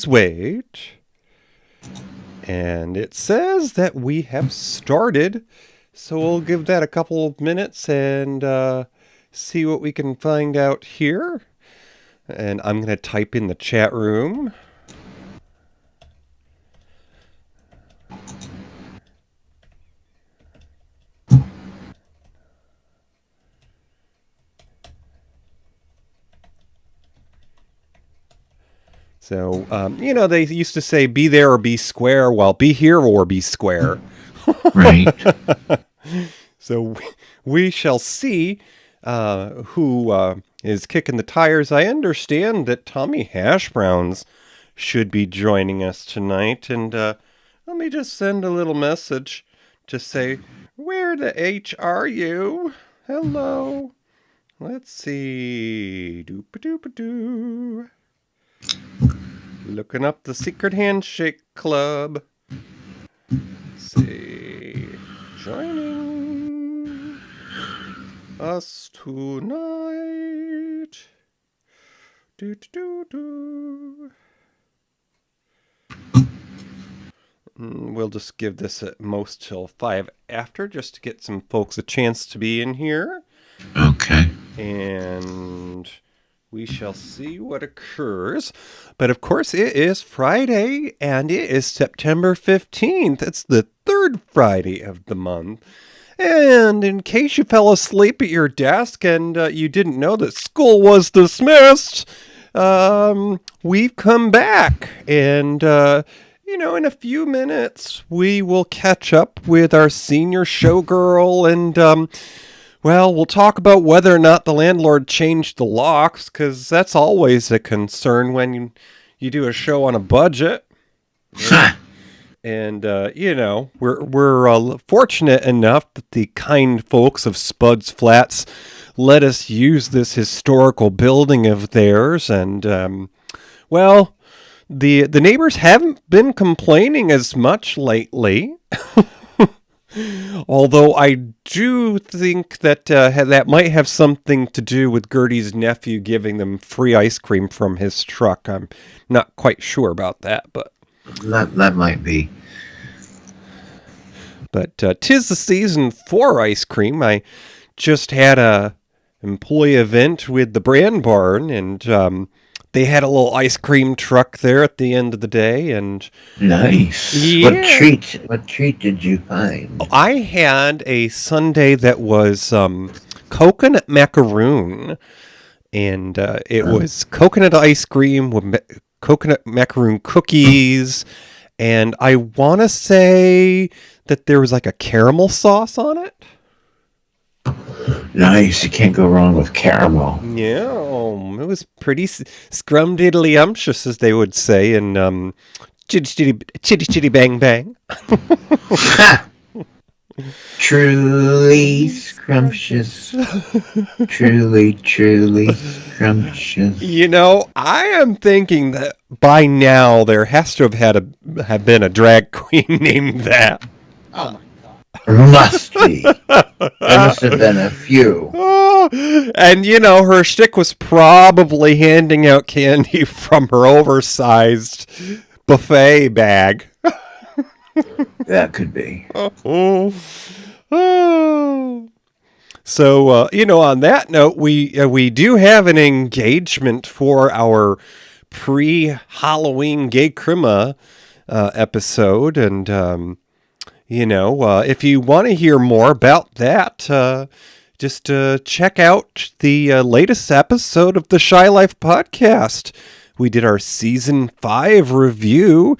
wait. And it says that we have started. So we'll give that a couple of minutes and see what we can find out here. And I'm going to type in the chat room. So, they used to say be there or be square. Well, be here or be square. Right. So we shall see who is kicking the tires. I understand that Tommy Hash Browns should be joining us tonight. And let me just send a little message to say, where the H are you? Hello. Let's see. Doop-a-doop-a-doo. Looking up the Secret Handshake Club. Let's see. Joining us tonight. We'll just give this at most till 5 after, just to get some folks a chance to be in here. Okay. And we shall see what occurs. But of course, it is Friday, and it is September 15th. It's the third Friday of the month. And in case you fell asleep at your desk and you didn't know that school was dismissed, we've come back. And, in a few minutes, we will catch up with our senior showgirl and, we'll talk about whether or not the landlord changed the locks, because that's always a concern when you do a show on a budget. And, we're fortunate enough that the kind folks of Spud's Flats let us use this historical building of theirs. And, the neighbors haven't been complaining as much lately. Although I do think that that might have something to do with Gertie's nephew giving them free ice cream from his truck. I'm not quite sure about that, but that might be. But 'tis the season for ice cream. I just had a employee event with the Brand Barn, and they had a little ice cream truck there at the end of the day, and nice. Yeah. What treat did you find? I had a sundae that was coconut macaroon, and it was coconut ice cream with coconut macaroon cookies, and I want to say that there was like a caramel sauce on it. Nice. You can't go wrong with caramel. Yeah, it was pretty scrum-diddly-umptious, as they would say, and chitty bang bang. Truly scrumptious. Truly scrumptious. I am thinking that by now there has to have been a drag queen named that. Oh my God. Must be. There must have been a few. Oh, and her shtick was probably handing out candy from her oversized buffet bag. That could be. So, on that note, we do have an engagement for our pre-Halloween Gay Crima episode, and if you want to hear more about that, just check out the latest episode of the Shy Life podcast. We did our season 5 review,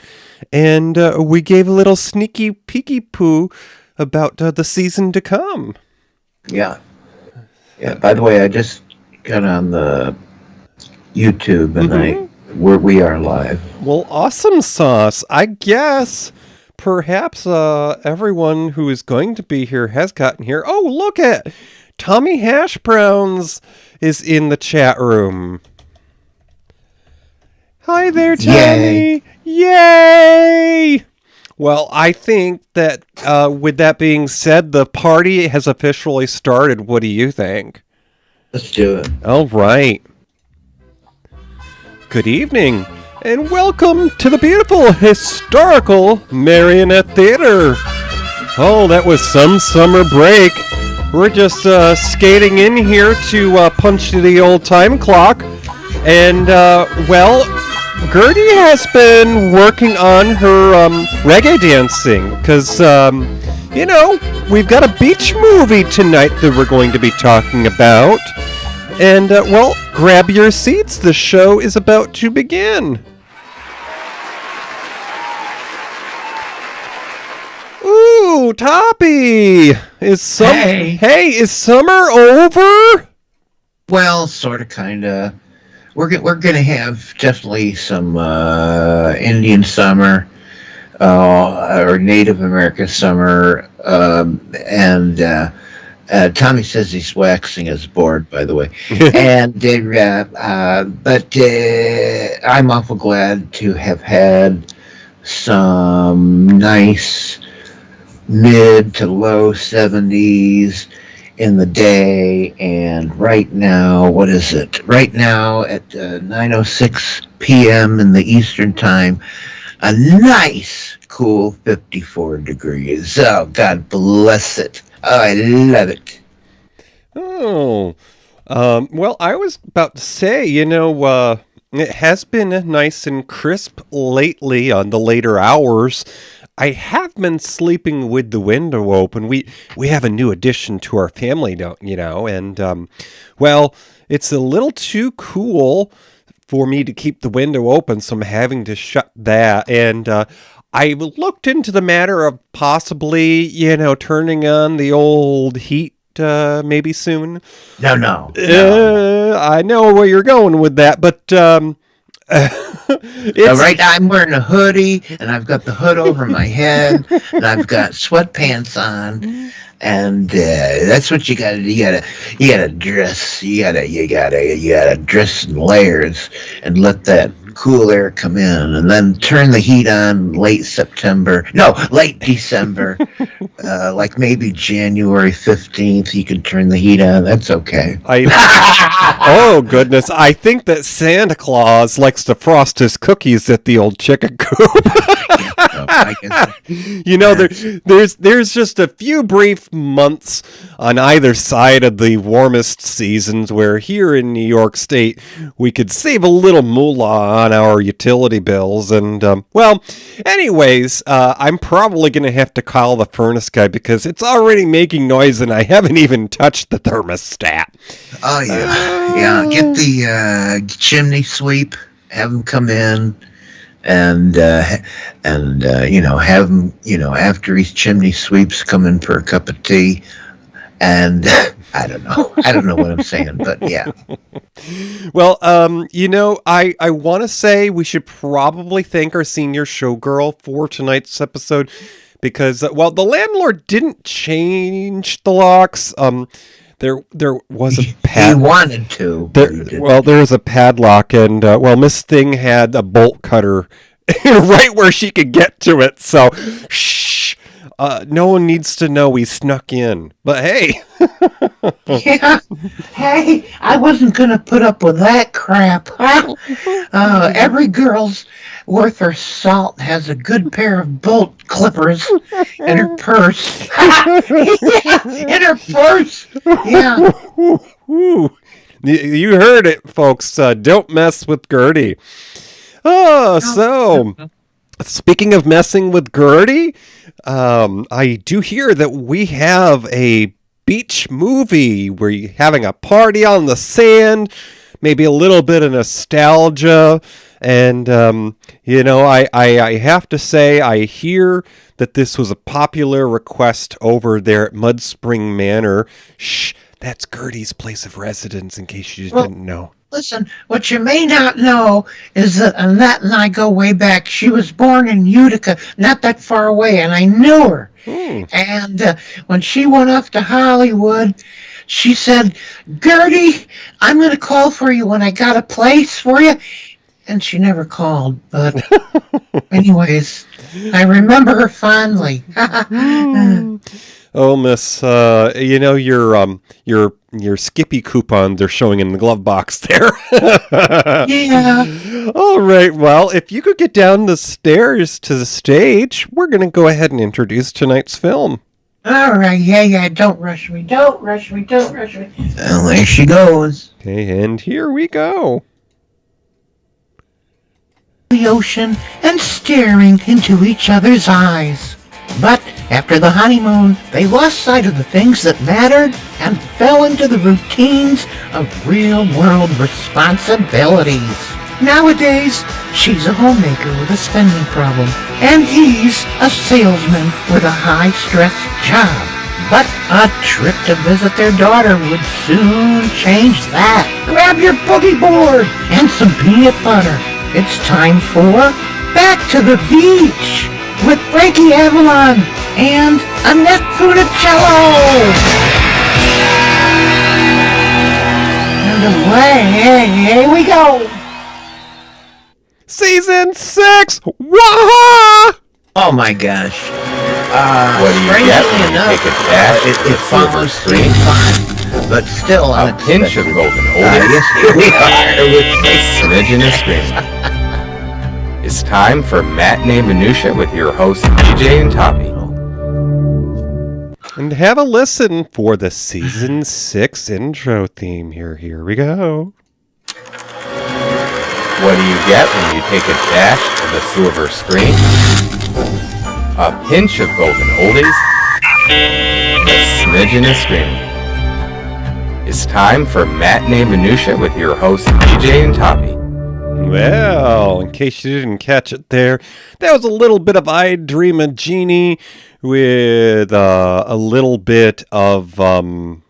and we gave a little sneaky peeky poo about the season to come. Yeah. By the way, I just got on the YouTube, and we are live. Well, awesome sauce. I guess perhaps everyone who is going to be here has gotten here. Oh, look at Tommy Hash Browns is in the chat room. Hi there, Tommy. Yay! Well, I think that with that being said, the party has officially started. What do you think? Let's do it. All right. Good evening. and welcome to the beautiful historical Marionette Theater. Oh, that was some summer break. We're just skating in here to punch the old time clock. And, Gertie has been working on her reggae dancing because, we've got a beach movie tonight that we're going to be talking about. And, grab your seats. The show is about to begin. Ooh, Toppie! Hey, is summer over? Well, sort of, kind of. We're gonna have definitely some Indian summer or Native American summer, and Tommy says he's waxing his board, by the way. And but I'm awful glad to have had some nice mid to low 70s in the day, and right now, what is it? Right now at 9:06 p.m. in the Eastern Time, a nice cool 54 degrees. Oh, God bless it. Oh, I love it. Oh, I was about to say, it has been nice and crisp lately on the later hours. I have been sleeping with the window open. We have a new addition to our family, and it's a little too cool for me to keep the window open, so I'm having to shut that. And I looked into the matter of possibly, turning on the old heat maybe soon. No. I know where you're going with that, but right now I'm wearing a hoodie, and I've got the hood over my head, and I've got sweatpants on, and that's what you gotta do. You gotta dress. You gotta dress in layers and let that cool air come in, and then turn the heat on late December, like maybe January 15th. You can turn the heat on. That's okay. Oh goodness! I think that Santa Claus likes to frost his cookies at the old chicken coop. There's just a few brief months on either side of the warmest seasons where here in New York State we could save a little moolah on our utility bills. And anyways, I'm probably gonna have to call the furnace guy because it's already making noise and I haven't even touched the thermostat. Oh yeah. Get the chimney sweep. Have them come in. And have him, after his chimney sweeps, come in for a cup of tea, and I don't know what I'm saying, but yeah. Well, I want to say we should probably thank our senior showgirl for tonight's episode because, the landlord didn't change the locks. There was a He wanted to. There was a padlock, and Miss Thing had a bolt cutter right where she could get to it. So, shh, no one needs to know we snuck in. But hey, yeah, hey, I wasn't gonna put up with that crap. Every girl's worth her salt has a good pair of bolt clippers in her purse. In her purse. Yeah. You heard it, folks. Don't mess with Gertie. Oh, so speaking of messing with Gertie, I do hear that we have a beach movie where you're having a party on the sand, maybe a little bit of nostalgia. And, I have to say, I hear that this was a popular request over there at Mud Spring Manor. Shh, that's Gertie's place of residence, in case you didn't know. Listen, what you may not know is that Annette and I go way back. She was born in Utica, not that far away, and I knew her. And when she went off to Hollywood, she said, Gertie, I'm going to call for you when I got a place for you. And she never called, but anyways, I remember her fondly. Oh, Miss, your Skippy coupon they're showing in the glove box there. Yeah. All right. Well, if you could get down the stairs to the stage, we're going to go ahead and introduce tonight's film. All right. Yeah. Don't rush me. Don't rush me. Well, there she goes. Okay, and here we go. The ocean and staring into each other's eyes. But after the honeymoon, they lost sight of the things that mattered and fell into the routines of real-world responsibilities. Nowadays, she's a homemaker with a spending problem, and he's a salesman with a high-stress job. But a trip to visit their daughter would soon change that. Grab your boogie board and some peanut butter. It's time for Back to the Beach with Frankie Avalon and Annette Funicello. And away we go. Season 6! Wah! Oh my gosh. What do you get when you take a dash it of silver follows screen? fine, but still A pinch of golden oldies, yes, here we are with a smidgen of scream. It's time for Matinee Minutia with your hosts DJ and Toppie. And have a listen for the Season 6 intro theme. Here we go. What do you get when you take a dash of the silver screen? A pinch of golden oldies, a smidgen of scream. It's time for Matinee Minutia with your hosts DJ and Toppie. Well, in case you didn't catch it there, that was a little bit of I Dream a Genie with a little bit of The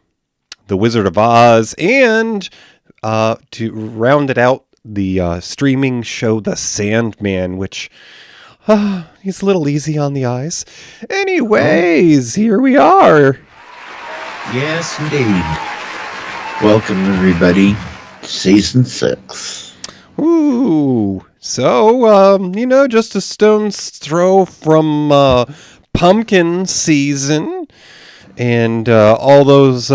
Wizard of Oz, and to round it out, the streaming show The Sandman, which he's a little easy on the eyes. Anyways, here we are. Yes, indeed. Welcome, everybody, to Season 6. Ooh, so, just a stone's throw from pumpkin season and all those,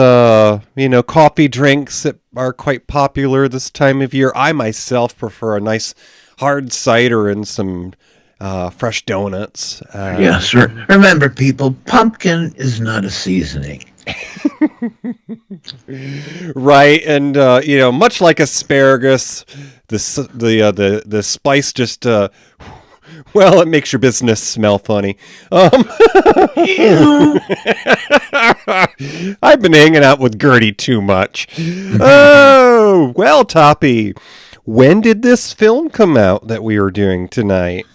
coffee drinks that are quite popular this time of year. I myself prefer a nice hard cider and some fresh donuts. Yes, remember, people, pumpkin is not a seasoning. Right, and much like asparagus, the spice just it makes your business smell funny. I've been hanging out with Gertie too much. Oh, well, Toppie, when did this film come out that we were doing tonight?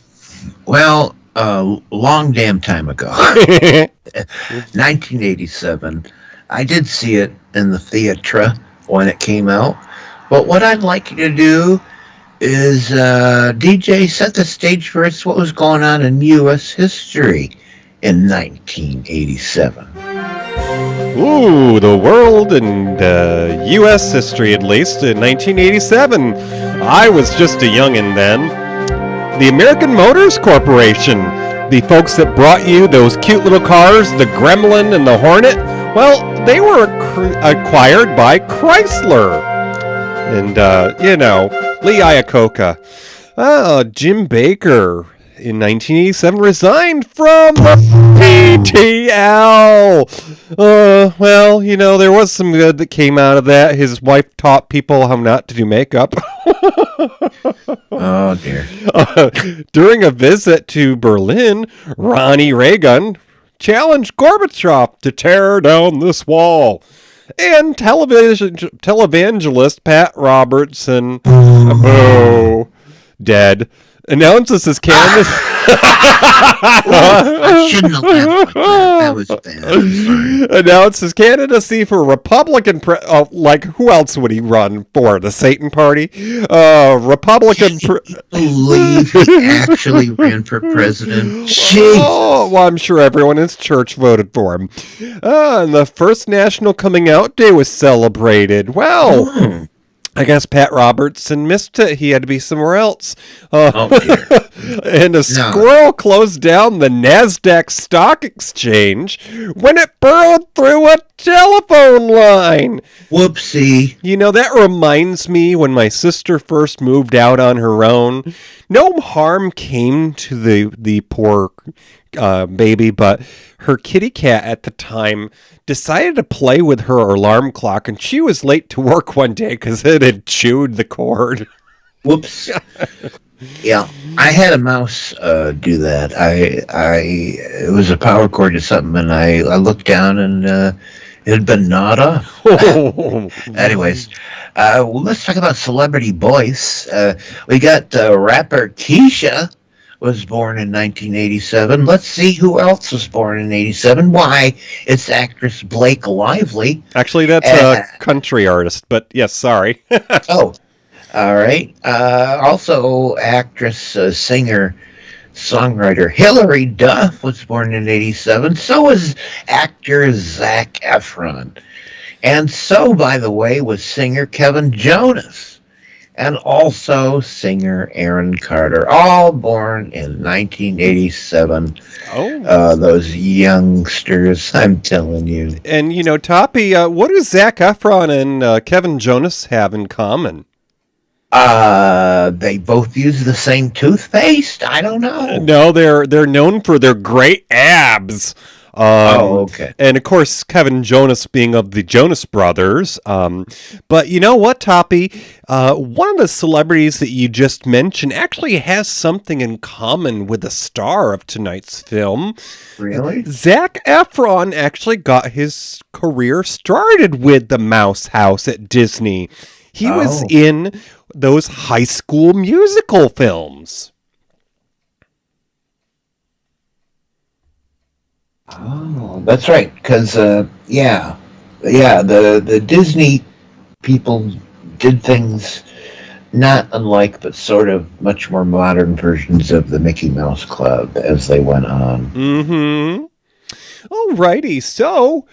Well, a long damn time ago. 1987. I did see it in the theatre when it came out. But what I'd like you to do is, DJ, set the stage for us what was going on in U.S. history in 1987. Ooh, the world and U.S. history, at least, in 1987. I was just a youngin' then. The American Motors Corporation, the folks that brought you those cute little cars, the Gremlin and the Hornet, well, they were acquired by Chrysler. And, Lee Iacocca. Jim Baker in 1987 resigned from the PTL. There was some good that came out of that. His wife taught people how not to do makeup. Oh, dear. During a visit to Berlin, Ronnie Reagan challenged Gorbachev to tear down this wall. And televangelist Pat Robertson, dead, announces his candidacy. I shouldn't have laughed like that. That was bad. Sorry. Announces candidacy for Republican. Who else would he run for? The Satan Party? Republican. Believe he actually ran for president. Jeez. Oh, well, I'm sure everyone in his church voted for him. And the first National Coming Out Day was celebrated. Well. I guess Pat Robertson missed it. He had to be somewhere else. Oh, dear. And a squirrel closed down the NASDAQ stock exchange when it burrowed through a telephone line. Whoopsie. You know, that reminds me when my sister first moved out on her own. No harm came to the poor baby, but her kitty cat at the time decided to play with her alarm clock, and she was late to work one day because it had chewed the cord. Whoops. Yeah, I had a mouse do that. It was a power cord or something, and I looked down and it had been gnawed off. Anyways, well, let's talk about celebrity voice. We got rapper Keisha was born in 1987. Let's see who else was born in 87. Why, it's actress Blake Lively. Actually, that's a country artist, but yes, sorry. Oh, all right. Also, actress, singer, songwriter Hilary Duff was born in 87. So was actor Zac Efron. And so, by the way, was singer Kevin Jonas. And also singer Aaron Carter, all born in 1987. Oh. Those youngsters, I'm telling you. And, you know, Toppie, what do Zac Efron and Kevin Jonas have in common? They both use the same toothpaste? I don't know. No, they're known for their great abs. Okay. And of course, Kevin Jonas being of the Jonas Brothers. But you know what, Toppie? One of the celebrities that you just mentioned actually has something in common with the star of tonight's film. Really? Zac Efron actually got his career started with the Mouse House at Disney. He was in those High School Musical films. Oh, that's right. Because the Disney people did things not unlike, but sort of much more modern versions of the Mickey Mouse Club as they went on. Mm-hmm. Alrighty, so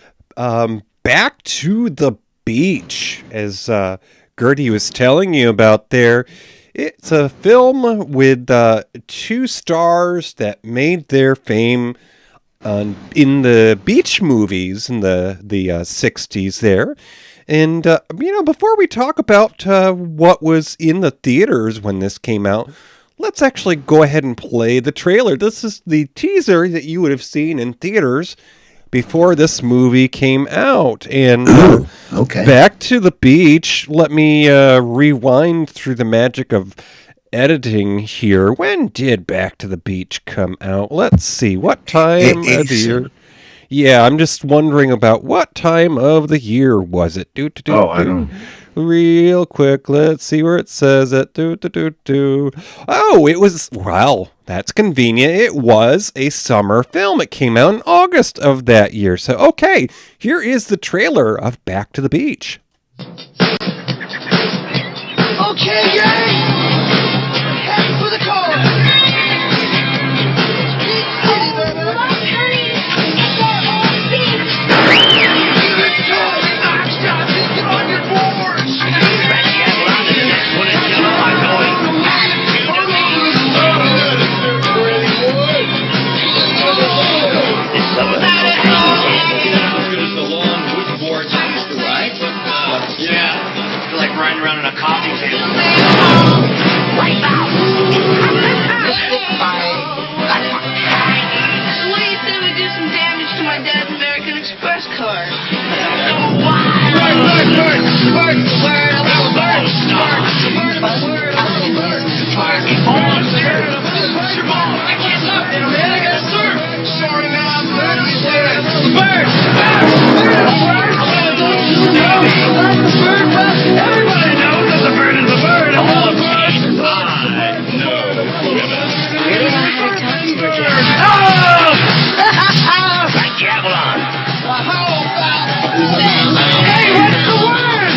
back to the beach, as Gertie was telling you about there. It's a film with two stars that made their fame in the beach movies in the 60s there. And, before we talk about what was in the theaters when this came out, let's actually go ahead and play the trailer. This is the teaser that you would have seen in theaters before this movie came out. And okay. Back to the beach. Let me rewind through the magic of editing here. When did Back to the Beach come out? Let's see. What time of the year? Yeah, I'm just wondering about what time of the year was it. I don't. Real quick, let's see where it says it. Oh, it was, well, that's convenient. It was a summer film. It came out in August of that year. So, okay, here is the trailer of Back to the Beach. Okay, gang! Heading for the car! Frankie Avalon Annette Funicello are going to this summer. There's the long wood boards I used to ride. Yeah, I feel like riding around in a coffee table. Right now! What do you say we do some damage to my dad's American Express card? Everybody knows that the bird is a bird. All of us. Frankie Avalon. Hey, what's the word?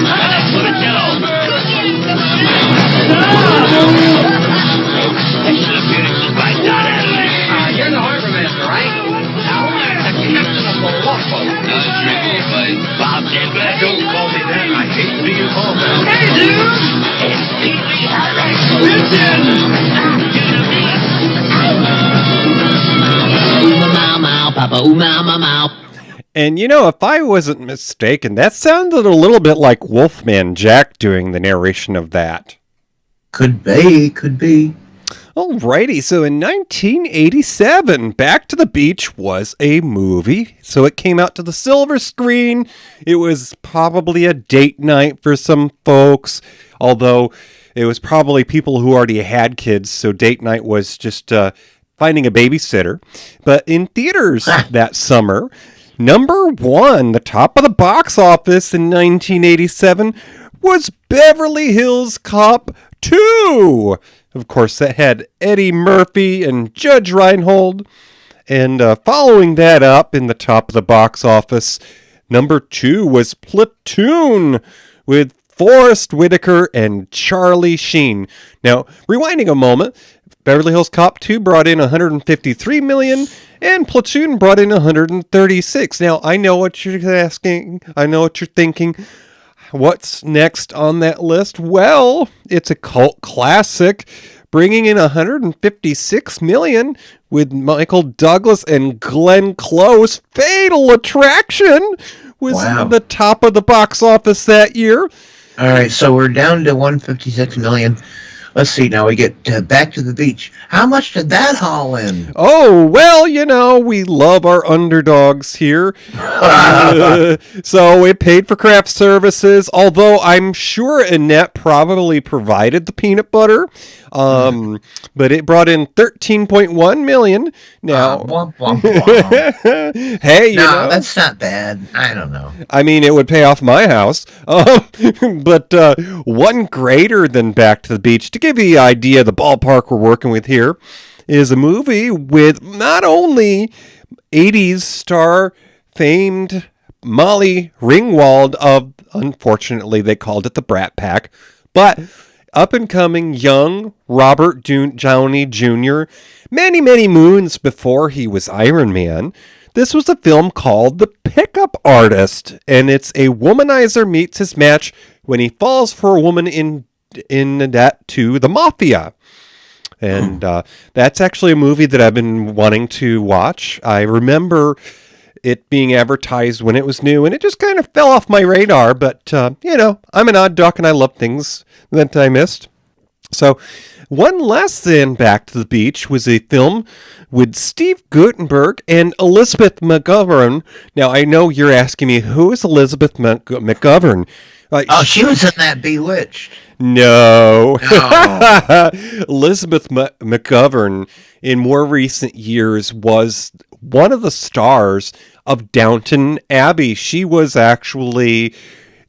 Annette Funicello. They should have finished just by Don Adelaide. Papa, ooh, mama. And if I wasn't mistaken, that sounded a little bit like Wolfman Jack doing the narration of that. Could be. Alrighty, so in 1987, Back to the Beach was a movie. So it came out to the silver screen. It was probably a date night for some folks, although it was probably people who already had kids, so date night was just finding a babysitter. But in theaters that summer, number one, the top of the box office in 1987, was Beverly Hills Cop 2. Of course, that had Eddie Murphy and Judge Reinhold. And following that up in the top of the box office, number 2 was Platoon with Forrest Whitaker and Charlie Sheen. Now, rewinding a moment, Beverly Hills Cop 2 brought in $153 million, and Platoon brought in $136. Now, I know what you're asking. I know what you're thinking. What's next on that list? Well, it's a cult classic, bringing in $156 million with Michael Douglas and Glenn Close. Fatal Attraction was in the top of the box office that year. All right, so we're down to $156 million. Let's see, now we get Back to the Beach. How much did that haul in? Oh, well, we love our underdogs here. So it paid for craft services, although I'm sure Annette probably provided the peanut butter. But it brought in $13.1 million. Now, hey, that's not bad. I don't know. I mean, it would pay off my house. But one greater than Back to the Beach, to give you the idea of the ballpark we're working with here, is a movie with not only 80s star famed Molly Ringwald of, unfortunately, they called it the Brat Pack, but up-and-coming young Robert Downey Jr., many, many moons before he was Iron Man. This was a film called The Pickup Artist, and it's a womanizer meets his match when he falls for a woman in debt to the mafia. And that's actually a movie that I've been wanting to watch. I remember it being advertised when it was new, and it just kind of fell off my radar. But, I'm an odd duck, and I love things that I missed. So one less than Back to the Beach was a film with Steve Guttenberg and Elizabeth McGovern. Now, I know you're asking me, who is Elizabeth McGovern? She was in that Bewitched. No. Elizabeth McGovern, in more recent years, was one of the stars of Downton Abbey. She was actually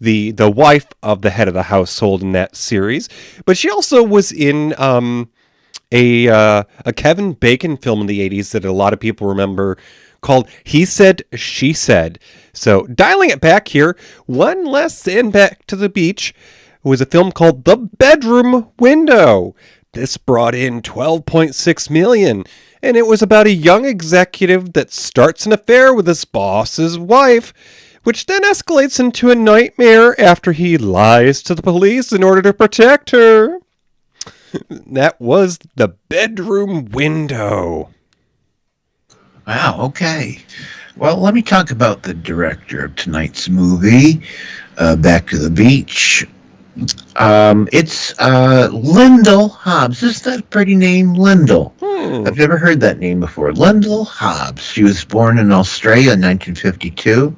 the wife of the head of the household in that series, but she also was in a Kevin Bacon film in the 80s that a lot of people remember called He Said, She Said. So dialing it back here, one less than Back to the Beach was a film called The Bedroom Window. This brought in $12.6 million, and it was about a young executive that starts an affair with his boss's wife, which then escalates into a nightmare after he lies to the police in order to protect her. That was The Bedroom Window. Wow, okay. Well, let me talk about the director of tonight's movie, Back to the Beach. It's Lyndall Hobbs. Is that a pretty name, Lyndall? I've never heard that name before. Lyndall Hobbs. She was born in Australia in 1952.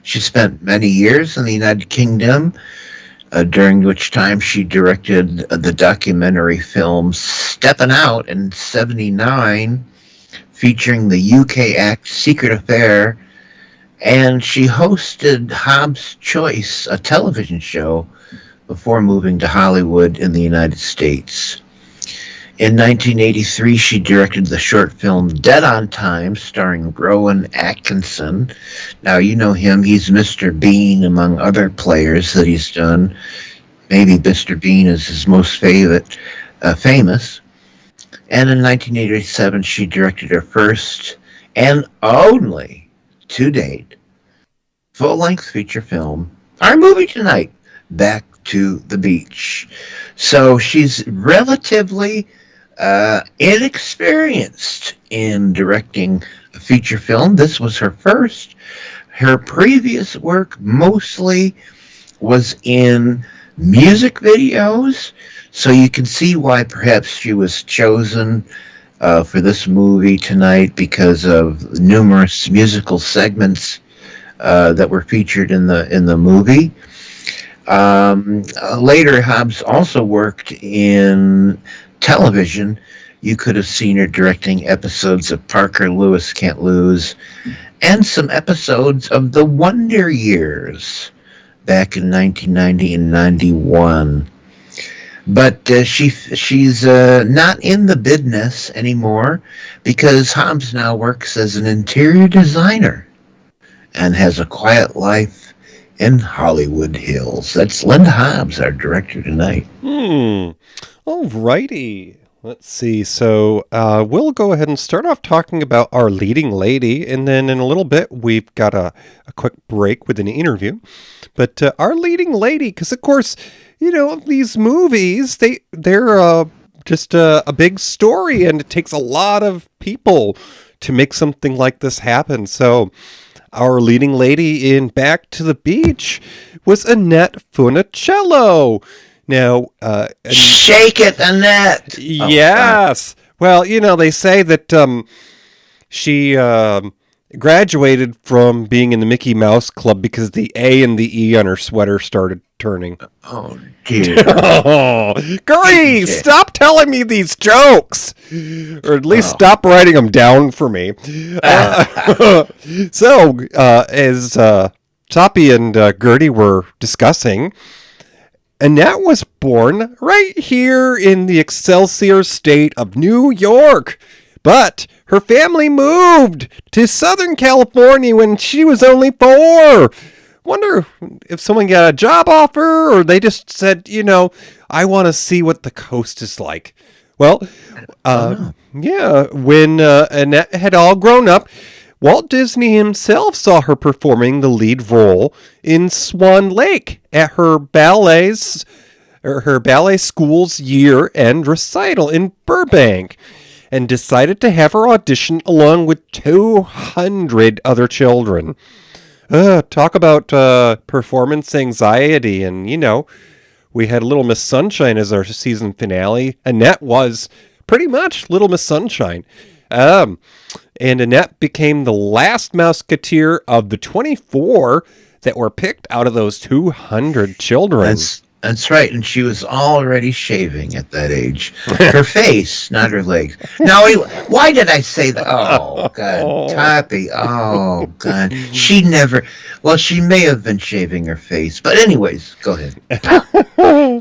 She spent many years in the United Kingdom, during which time she directed the documentary film Steppin' Out in 1979, featuring the UK act Secret Affair, and she hosted Hobbs' Choice, a television show, before moving to Hollywood in the United States. In 1983, she directed the short film Dead on Time, starring Rowan Atkinson. Now, you know him. He's Mr. Bean, among other players that he's done. Maybe Mr. Bean is his most famous. And in 1987, she directed her first and only, to date, full-length feature film, our movie tonight, Back to the Beach. So she's relatively inexperienced in directing feature film. This was her first. Her previous work mostly was in music videos, so you can see why perhaps she was chosen for this movie tonight, because of numerous musical segments that were featured in the movie. Later, Hobbs also worked in television. You could have seen her directing episodes of Parker Lewis Can't Lose and some episodes of The Wonder Years back in 1990 and 91. But she's not in the business anymore, because Hobbs now works as an interior designer and has a quiet life in Hollywood Hills. That's Linda Hobbs, our director tonight. All righty. Let's see. So we'll go ahead and start off talking about our leading lady, and then in a little bit we've got a quick break with an interview. But our leading lady, because of course, you know, these movies, they're just a big story, and it takes a lot of people to make something like this happen. So our leading lady in Back to the Beach was Annette Funicello. Now, Shake it, Annette! Yes. Well, you know, they say that she graduated from being in the Mickey Mouse Club because the A and the E on her sweater started turning. Oh, dear. Oh, Gertie, stop telling me these jokes! Or at least stop writing them down for me. So, as Toppie and Gertie were discussing, Annette was born right here in the Excelsior state of New York, but her family moved to Southern California when she was only 4. Wonder if someone got a job offer, or they just said, you know, I want to see what the coast is like. Well, yeah, when Annette had all grown up, Walt Disney himself saw her performing the lead role in Swan Lake at her ballet school's year-end recital in Burbank, and decided to have her audition along with 200 other children. Talk about performance anxiety, and, you know, we had Little Miss Sunshine as our season finale. Annette was pretty much Little Miss Sunshine. And Annette became the last Mouseketeer of the 24 that were picked out of those 200 children. That's right, and she was already shaving at that age. Her face, not her legs. Now, why did I say that? Oh, God, Toppie. Oh, God. She may have been shaving her face. But anyways, go ahead.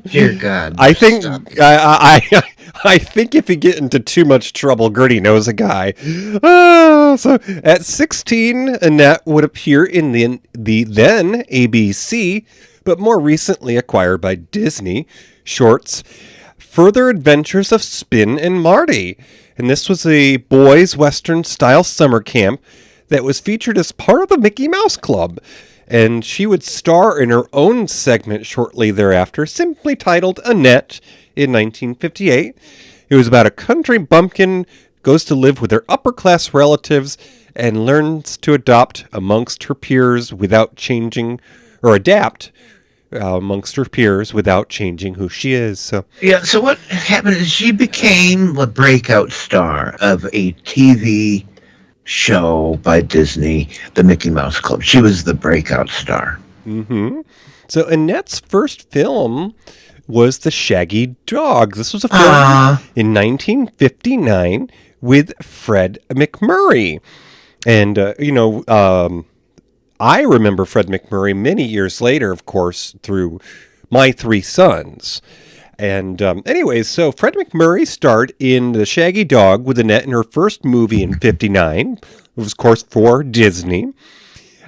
Dear God. I think if you get into too much trouble, Gertie knows a guy. So at 16, Annette would appear in the then ABC, but more recently acquired by Disney, shorts, Further Adventures of Spin and Marty. And this was a boys' Western-style summer camp that was featured as part of the Mickey Mouse Club. And she would star in her own segment shortly thereafter, simply titled Annette, in 1958. It was about a country bumpkin goes to live with her upper-class relatives and learns to adopt amongst her peers without changing, or adapt amongst her peers without changing who she is. So what happened is she became the breakout star of a TV show by Disney, the Mickey Mouse Club. She was the breakout star. Mm-hmm. So Annette's first film was The Shaggy Dog. This was a film in 1959 with Fred MacMurray. And, I remember Fred MacMurray many years later, of course, through My Three Sons. And anyways, so Fred MacMurray starred in The Shaggy Dog with Annette in her first movie in 59. It was, of course, for Disney.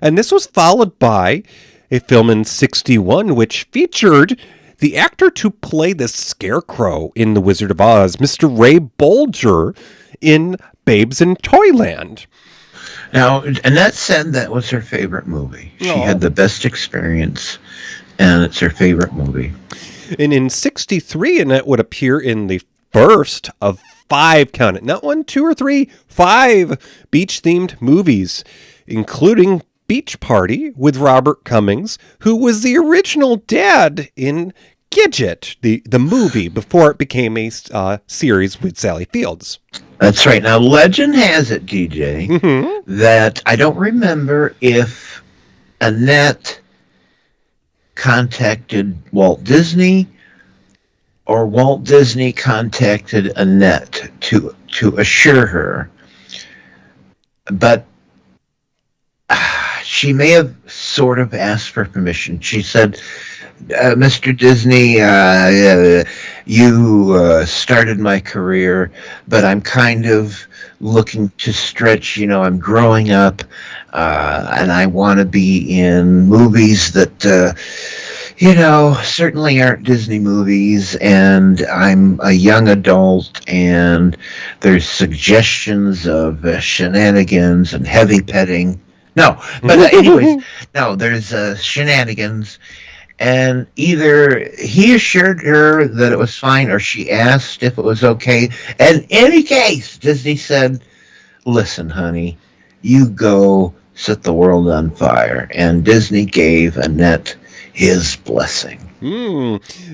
And this was followed by a film in 61, which featured the actor to play the Scarecrow in The Wizard of Oz, Mr. Ray Bolger, in Babes in Toyland. Now, Annette said that was her favorite movie. She had the best experience, and it's her favorite movie. And in 63, Annette would appear in the first of 5, count it, not 1, 2, or 3, 5 beach-themed movies, including Beach Party with Robert Cummings, who was the original dad in Gidget, the movie, before it became a series with Sally Fields. That's right. Now, legend has it, DJ, that I don't remember if Annette contacted Walt Disney or Walt Disney contacted Annette to assure her, but she may have sort of asked for permission. She said, Mr. Disney, you started my career, but I'm kind of looking to stretch. I'm growing up, and I want to be in movies that, certainly aren't Disney movies, and I'm a young adult, and there's suggestions of shenanigans and heavy petting. No, but anyways, no, there's shenanigans. And either he assured her that it was fine or she asked if it was okay. And in any case, Disney said, listen, honey, you go set the world on fire. And Disney gave Annette his blessing.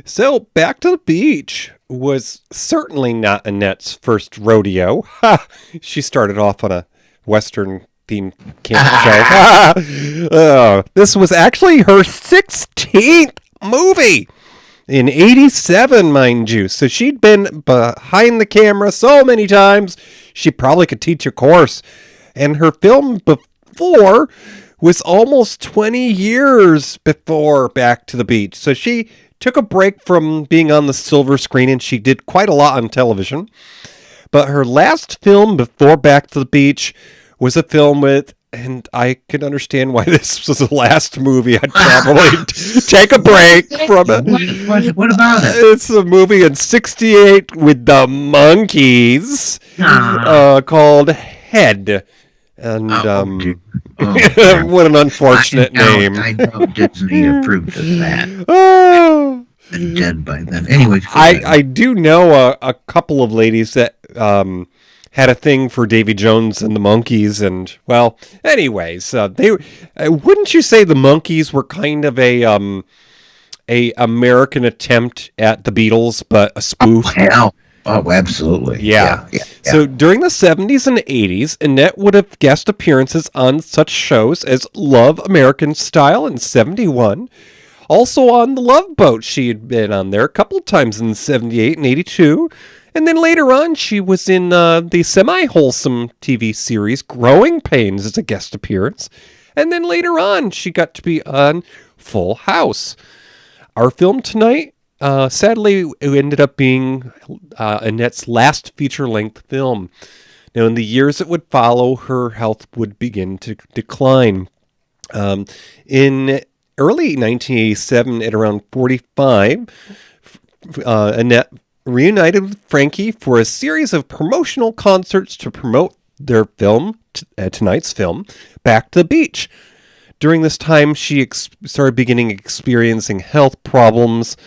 So Back to the Beach was certainly not Annette's first rodeo. She started off on a Western theme camp show. This was actually her 16th movie in 87, mind you. So she'd been behind the camera so many times, she probably could teach a course. And her film before was almost 20 years before Back to the Beach. So she took a break from being on the silver screen, and she did quite a lot on television. But her last film before Back to the Beach was a film with, and I can understand why this was the last movie. I'd probably take a break from it. What about it? It's a movie in 68 with the Monkees called Head. And what an unfortunate name. I know Disney approved of that. Oh. Been dead by then. Anyway, I do know a couple of ladies that had a thing for Davy Jones and the Monkees, and well, anyways, they wouldn't you say the Monkees were kind of a American attempt at the Beatles, but a spoof? Oh, absolutely. Yeah. So during the 70s and 80s, Annette would have guest appearances on such shows as Love American Style in 71. Also on The Love Boat, she had been on there a couple of times in 78 and 82. And then later on, she was in the semi-wholesome TV series Growing Pains as a guest appearance. And then later on, she got to be on Full House. Our film tonight, sadly, it ended up being Annette's last feature-length film. Now, in the years that would follow, her health would begin to decline. In early 1987, at around 45, Annette reunited with Frankie for a series of promotional concerts to promote their film, tonight's film, Back to the Beach. During this time, she started experiencing health problems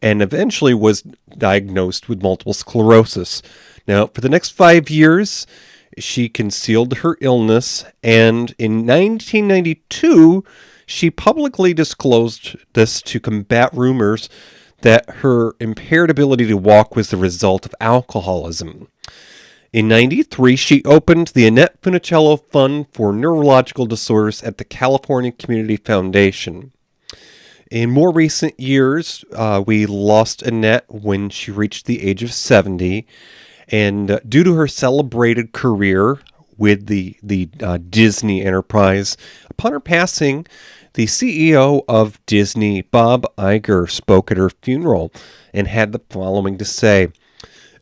and eventually was diagnosed with multiple sclerosis. Now, for the next 5 years, she concealed her illness, and in 1992, she publicly disclosed this to combat rumors that her impaired ability to walk was the result of alcoholism. In 93, she opened the Annette Funicello Fund for Neurological Disorders at the California Community Foundation. In more recent years, we lost Annette when she reached the age of 70, and due to her celebrated career with the Disney enterprise, upon her passing, the CEO of Disney, Bob Iger, spoke at her funeral and had the following to say: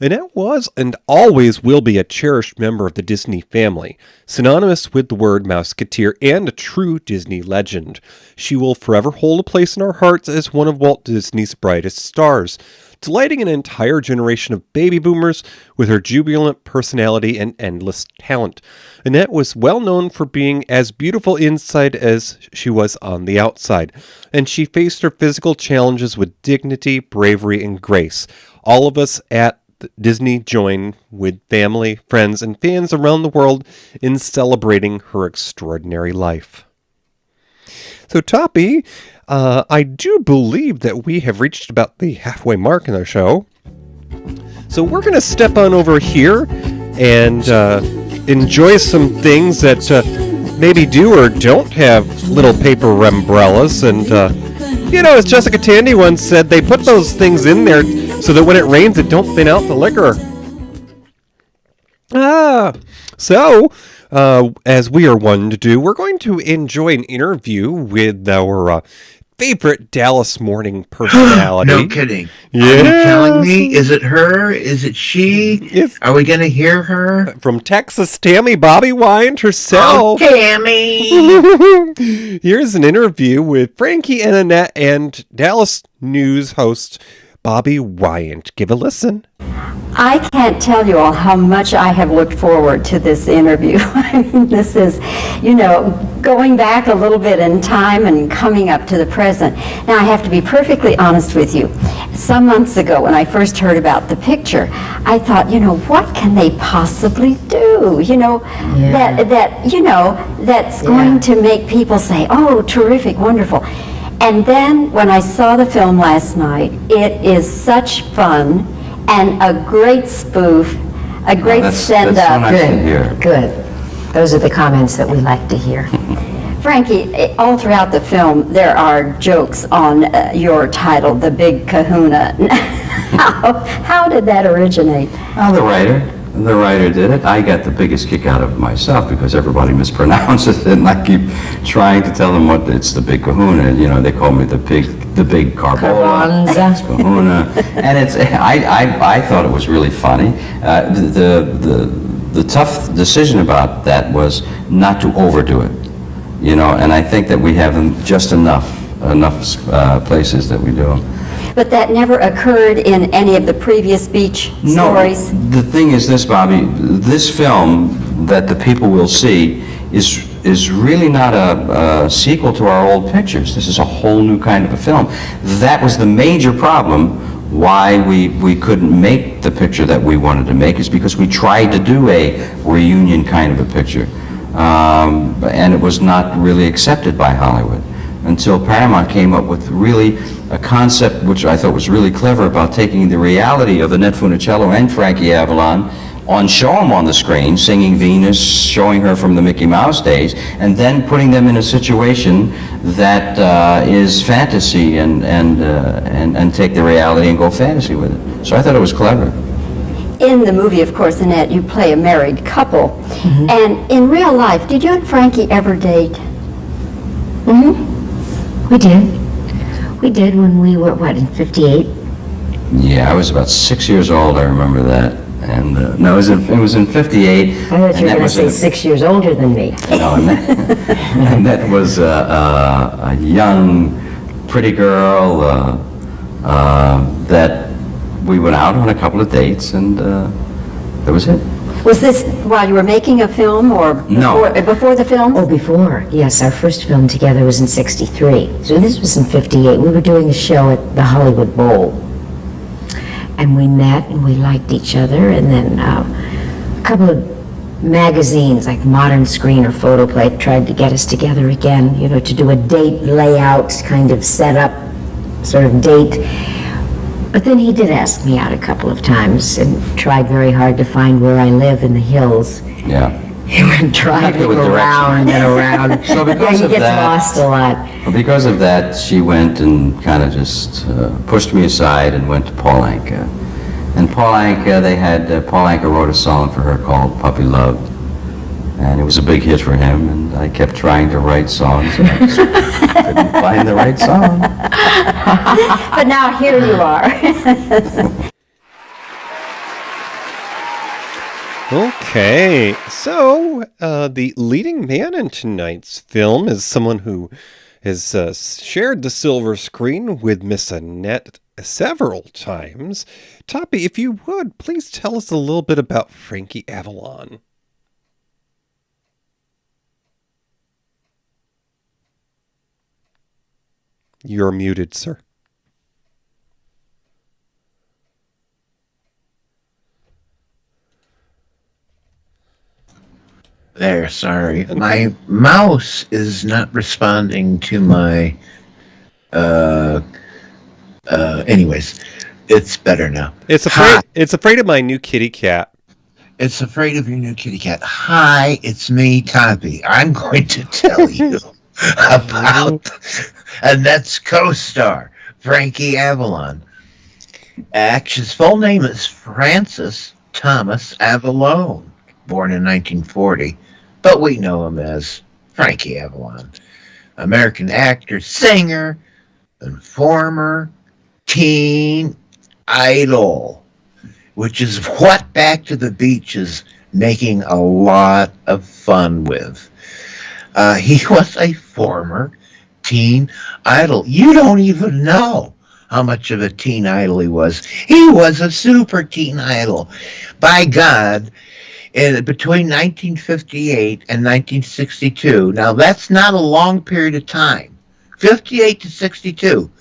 Annette was and always will be a cherished member of the Disney family, synonymous with the word Mouseketeer and a true Disney legend. She will forever hold a place in our hearts as one of Walt Disney's brightest stars, delighting an entire generation of baby boomers with her jubilant personality and endless talent. Annette was well known for being as beautiful inside as she was on the outside, and she faced her physical challenges with dignity, bravery, and grace. All of us at Disney join with family, friends, and fans around the world in celebrating her extraordinary life. So, Toppie, I do believe that we have reached about the halfway mark in the show. So we're going to step on over here and enjoy some things that maybe do or don't have little paper umbrellas. And, as Jessica Tandy once said, they put those things in there so that when it rains, it don't thin out the liquor. So, as we are one to do, we're going to enjoy an interview with our favorite Dallas morning personality. No kidding. Yes. Are you telling me? Is it her? Is it she? Are we going to hear her? From Texas, Tammy Bobby Wyant herself. Oh, Tammy! Here's an interview with Frankie and Annette and Dallas News host Bobby Wyant. Give a listen. I can't tell you all how much I have looked forward to this interview. I mean, this is, going back a little bit in time and coming up to the present. Now, I have to be perfectly honest with you. Some months ago, when I first heard about the picture, I thought, what can they possibly do? That's going to make people say, oh, terrific, wonderful. And then when I saw the film last night, it is such fun. And a great spoof, a great send-up. Good. Those are the comments that we like to hear. Frankie, all throughout the film, there are jokes on your title, The Big Kahuna. How did that originate? Well, the writer did it. I got the biggest kick out of it myself because everybody mispronounces it, and I keep trying to tell them what it's the Big Kahuna. They call me the big Carbola. It's Kahuna, and I thought it was really funny. The tough decision about that was not to overdo it, and I think that we have just enough places that we do. But that never occurred in any of the previous beach stories? No, the thing is this, Bobby, this film that the people will see is really not a sequel to our old pictures. This is a whole new kind of a film. That was the major problem why we couldn't make the picture that we wanted to make, is because we tried to do a reunion kind of a picture. And it was not really accepted by Hollywood until Paramount came up with really a concept which I thought was really clever about taking the reality of Annette Funicello and Frankie Avalon show them on the screen, singing Venus, showing her from the Mickey Mouse days, and then putting them in a situation that is fantasy and take the reality and go fantasy with it. So I thought it was clever. In the movie, of course, Annette, you play a married couple. Mm-hmm. And in real life, did you and Frankie ever date? Mm-hmm. We did. We did when we were, in 58? Yeah, I was about 6 years old, I remember that. And no, it was in 58. I thought you were going to say 6 years older than me. No, Annette was a young, pretty girl that we went out on a couple of dates, and that was it. Was this while you were making a film, or before the film? Oh, before. Yes, our first film together was in 63. So this was in 58. We were doing a show at the Hollywood Bowl. And we met and we liked each other, and then a couple of magazines like Modern Screen or Photoplay tried to get us together again, to do a date layout kind of setup, sort of date. But then he did ask me out a couple of times and tried very hard to find where I live in the hills. Yeah. He went driving around and around. So because he gets lost a lot. Well, because of that, she went and kind of just pushed me aside and went to Paul Anka. And Paul Anka wrote a song for her called Puppy Love. And it was a big hit for him, and I kept trying to write songs, and I just couldn't find the right song. But now here you are. Okay, so the leading man in tonight's film is someone who has shared the silver screen with Miss Annette several times. Toppie, if you would, please tell us a little bit about Frankie Avalon. You're muted, sir. There, sorry. My mouse is not responding to my. Anyways, it's better now. It's Hi. afraid of my new kitty cat. It's afraid of your new kitty cat. Hi, it's me, Toppie. I'm going to tell you about Annette's co-star, Frankie Avalon. His full name is Francis Thomas Avalon, born in 1940, but we know him as Frankie Avalon. American actor, singer, and former teen idol, which is what Back to the Beach is making a lot of fun with. He was a former teen idol. You don't even know how much of a teen idol he was. He was a super teen idol. By God, between 1958 and 1962, now that's not a long period of time, 58 to 62,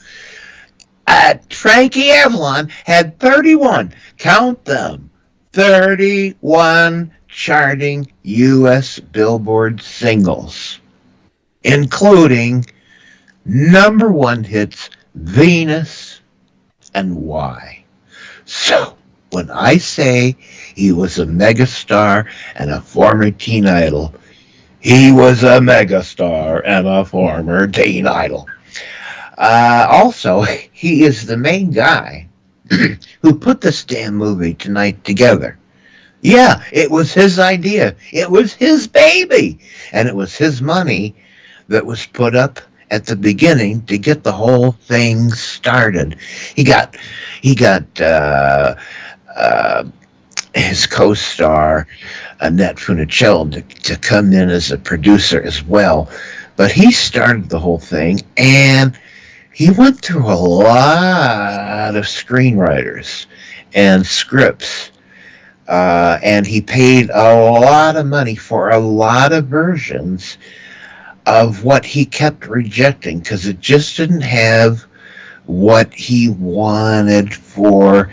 Frankie Avalon had 31, count them, 31 charting U.S. Billboard singles, including number one hits Venus and Why. So, when I say he was a megastar and a former teen idol, he was a megastar and a former teen idol. Also, he is the main guy who put this damn movie tonight together. Yeah, it was his idea. It was his baby. And it was his money that was put up at the beginning to get the whole thing started. He got his co-star Annette Funicello to come in as a producer as well. But he started the whole thing, and he went through a lot of screenwriters and scripts, and he paid a lot of money for a lot of versions of what he kept rejecting because it just didn't have what he wanted for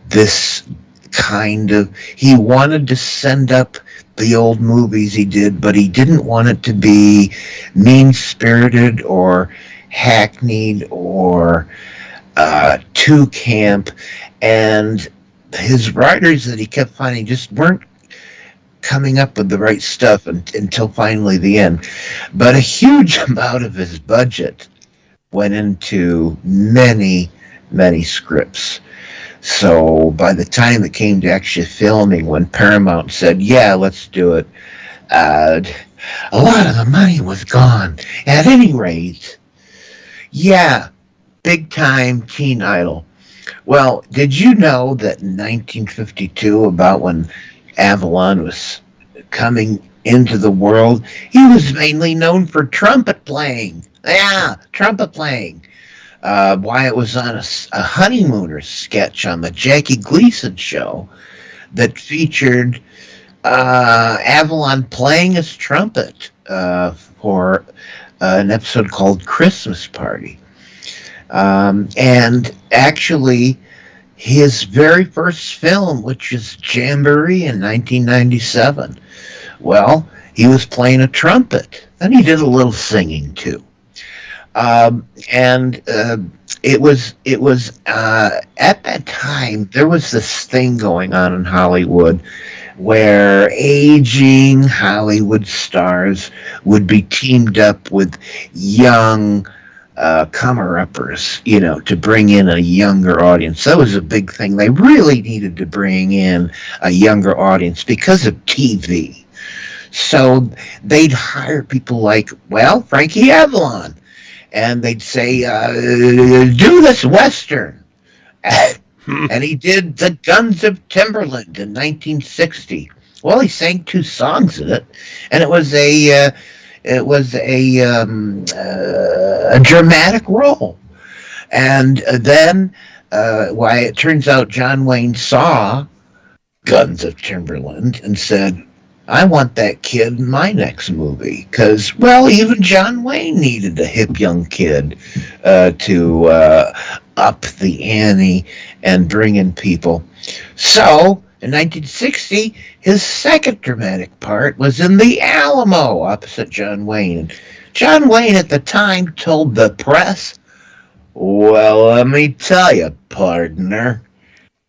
this kind of. He wanted to send up the old movies he did, but he didn't want it to be mean-spirited or hackneyed or too camp, and his writers that he kept finding just weren't coming up with the right stuff until finally the end. But a huge amount of his budget went into many scripts. So by the time it came to actually filming, when Paramount said, yeah, let's do it, a lot of the money was gone. At any rate, yeah, big time teen idol. Well, did you know that in 1952, about when Avalon was coming into the world, he was mainly known for trumpet playing. Yeah, trumpet playing. Why, it was on a Honeymooners sketch on the Jackie Gleason show that featured Avalon playing his trumpet for an episode called Christmas Party. And actually, his very first film, which is Jamboree in 1997, well, he was playing a trumpet, and he did a little singing too. And it was at that time, there was this thing going on in Hollywood where aging Hollywood stars would be teamed up with young comer-uppers, to bring in a younger audience. That was a big thing. They really needed to bring in a younger audience because of TV. So they'd hire people like, well, Frankie Avalon, and they'd say, do this Western. And he did The Guns of Timberland in 1960. Well, he sang 2 songs in it, and it was a dramatic role. And then, why, it turns out John Wayne saw Guns of Timberland and said, I want that kid in my next movie. Because, well, even John Wayne needed a hip young kid to up the ante and bring in people. So In 1960, his second dramatic part was in The Alamo opposite John Wayne. John Wayne at the time told the press, "Well, let me tell you, partner,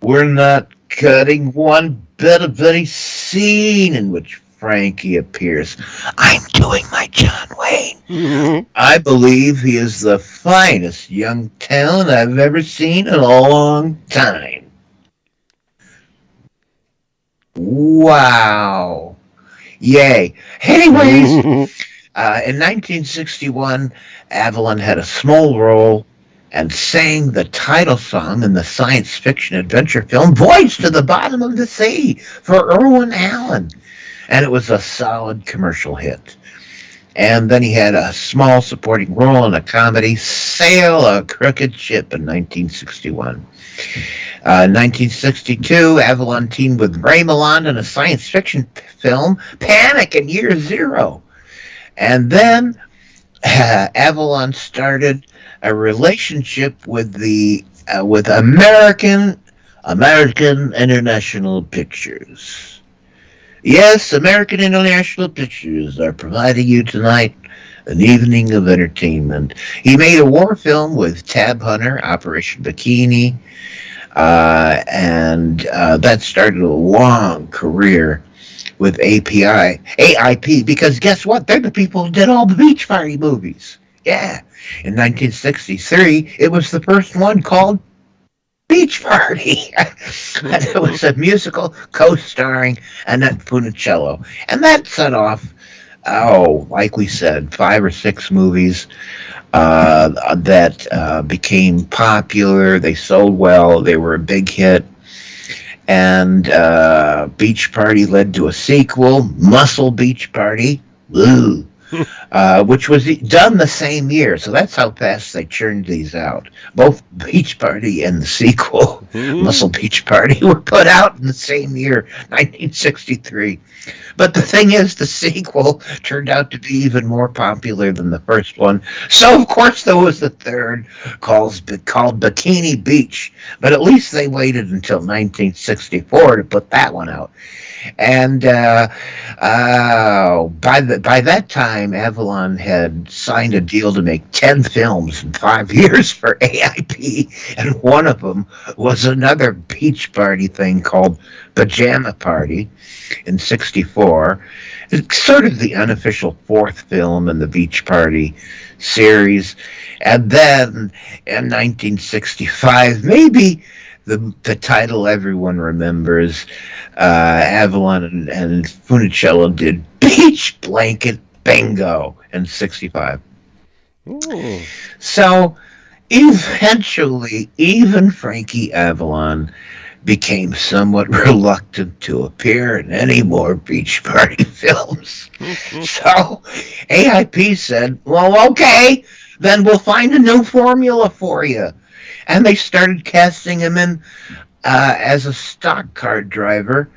we're not cutting one bit of any scene in which Frankie appears. I'm doing my John Wayne. I believe he is the finest young talent I've ever seen in a long time." Wow. Yay. Anyways, in 1961, Avalon had a small role and sang the title song in the science fiction adventure film Voyage to the Bottom of the Sea for Irwin Allen. And it was a solid commercial hit. And then he had a small supporting role in a comedy, Sail a Crooked Ship, in 1961. 1962, Avalon teamed with Ray Milland in a science fiction film, Panic in Year Zero. And then Avalon started a relationship with American International Pictures. Yes, American International Pictures are providing you tonight an evening of entertainment. He made a war film with Tab Hunter, Operation Bikini, and that started a long career with AIP, because guess what? They're the people who did all the Beach Party movies. Yeah. In 1963, it was the first one called Beach Party. And it was a musical co-starring Annette Funicello. And that set off, like we said, 5 or 6 movies that became popular. They sold well. They were a big hit. And Beach Party led to a sequel, Muscle Beach Party, which was done the same year. So that's how fast they churned these out. Both Beach Party and the sequel, Muscle Beach Party, were put out in the same year, 1963. But the thing is, the sequel turned out to be even more popular than the first one. So, of course, there was the third called Bikini Beach. But at least they waited until 1964 to put that one out. And by that time, Avalon had signed a deal to make 10 films in 5 years for AIP, and one of them was another beach party thing called Pajama Party in 64. It's sort of the unofficial 4th film in the Beach Party series. And then in 1965, maybe the title everyone remembers, Avalon and Funicello did Beach Blanket Bingo in 65. Ooh. So eventually, even Frankie Avalon became somewhat reluctant to appear in any more Beach Party films. So AIP said, "Well, okay, then we'll find a new formula for you." And they started casting him in as a stock car driver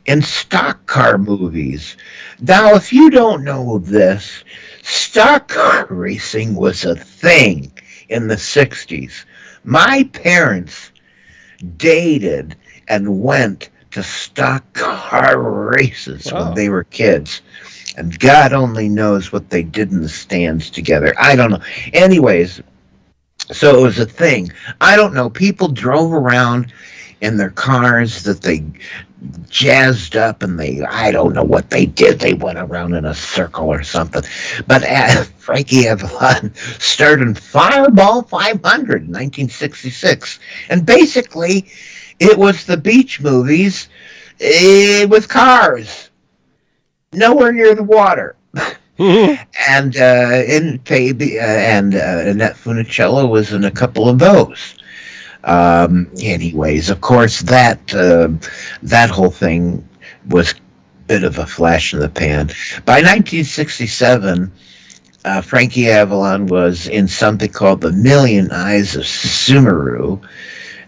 in stock car movies. Now, if you don't know this, stock car racing was a thing in the 60s. My parents dated and went to stock car races when they were kids. And God only knows what they did in the stands together. I don't know. Anyways, so it was a thing. I don't know. People drove around in their cars that they jazzed up, and I don't know what they did. They went around in a circle or something. But Frankie Avalon started in Fireball 500 in 1966. And basically, it was the beach movies with cars. Nowhere near the water. And Annette Funicello was in a couple of those. Anyways, of course, that whole thing was a bit of a flash in the pan. By 1967, Frankie Avalon was in something called The Million Eyes of Sumeru,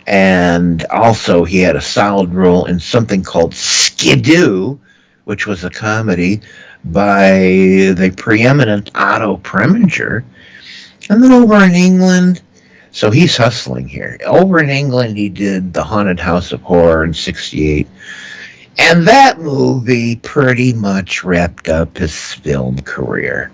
and also he had a solid role in something called Skidoo, which was a comedy by the preeminent Otto Preminger. And then over in England, So he's hustling here. Over in England, he did The Haunted House of Horror in '68. And that movie pretty much wrapped up his film career.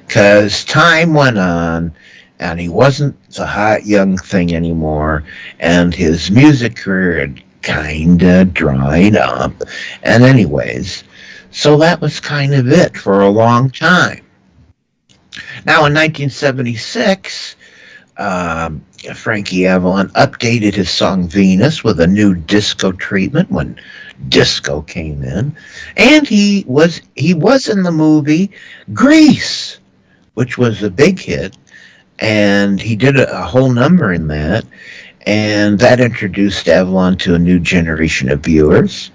Because time went on, and he wasn't the hot young thing anymore, and his music career had kind of dried up. And anyways, so that was kind of it for a long time. Now in 1976, Frankie Avalon updated his song Venus with a new disco treatment when disco came in, and he was in the movie Grease, which was a big hit, and he did a whole number in that, and that introduced Avalon to a new generation of viewers.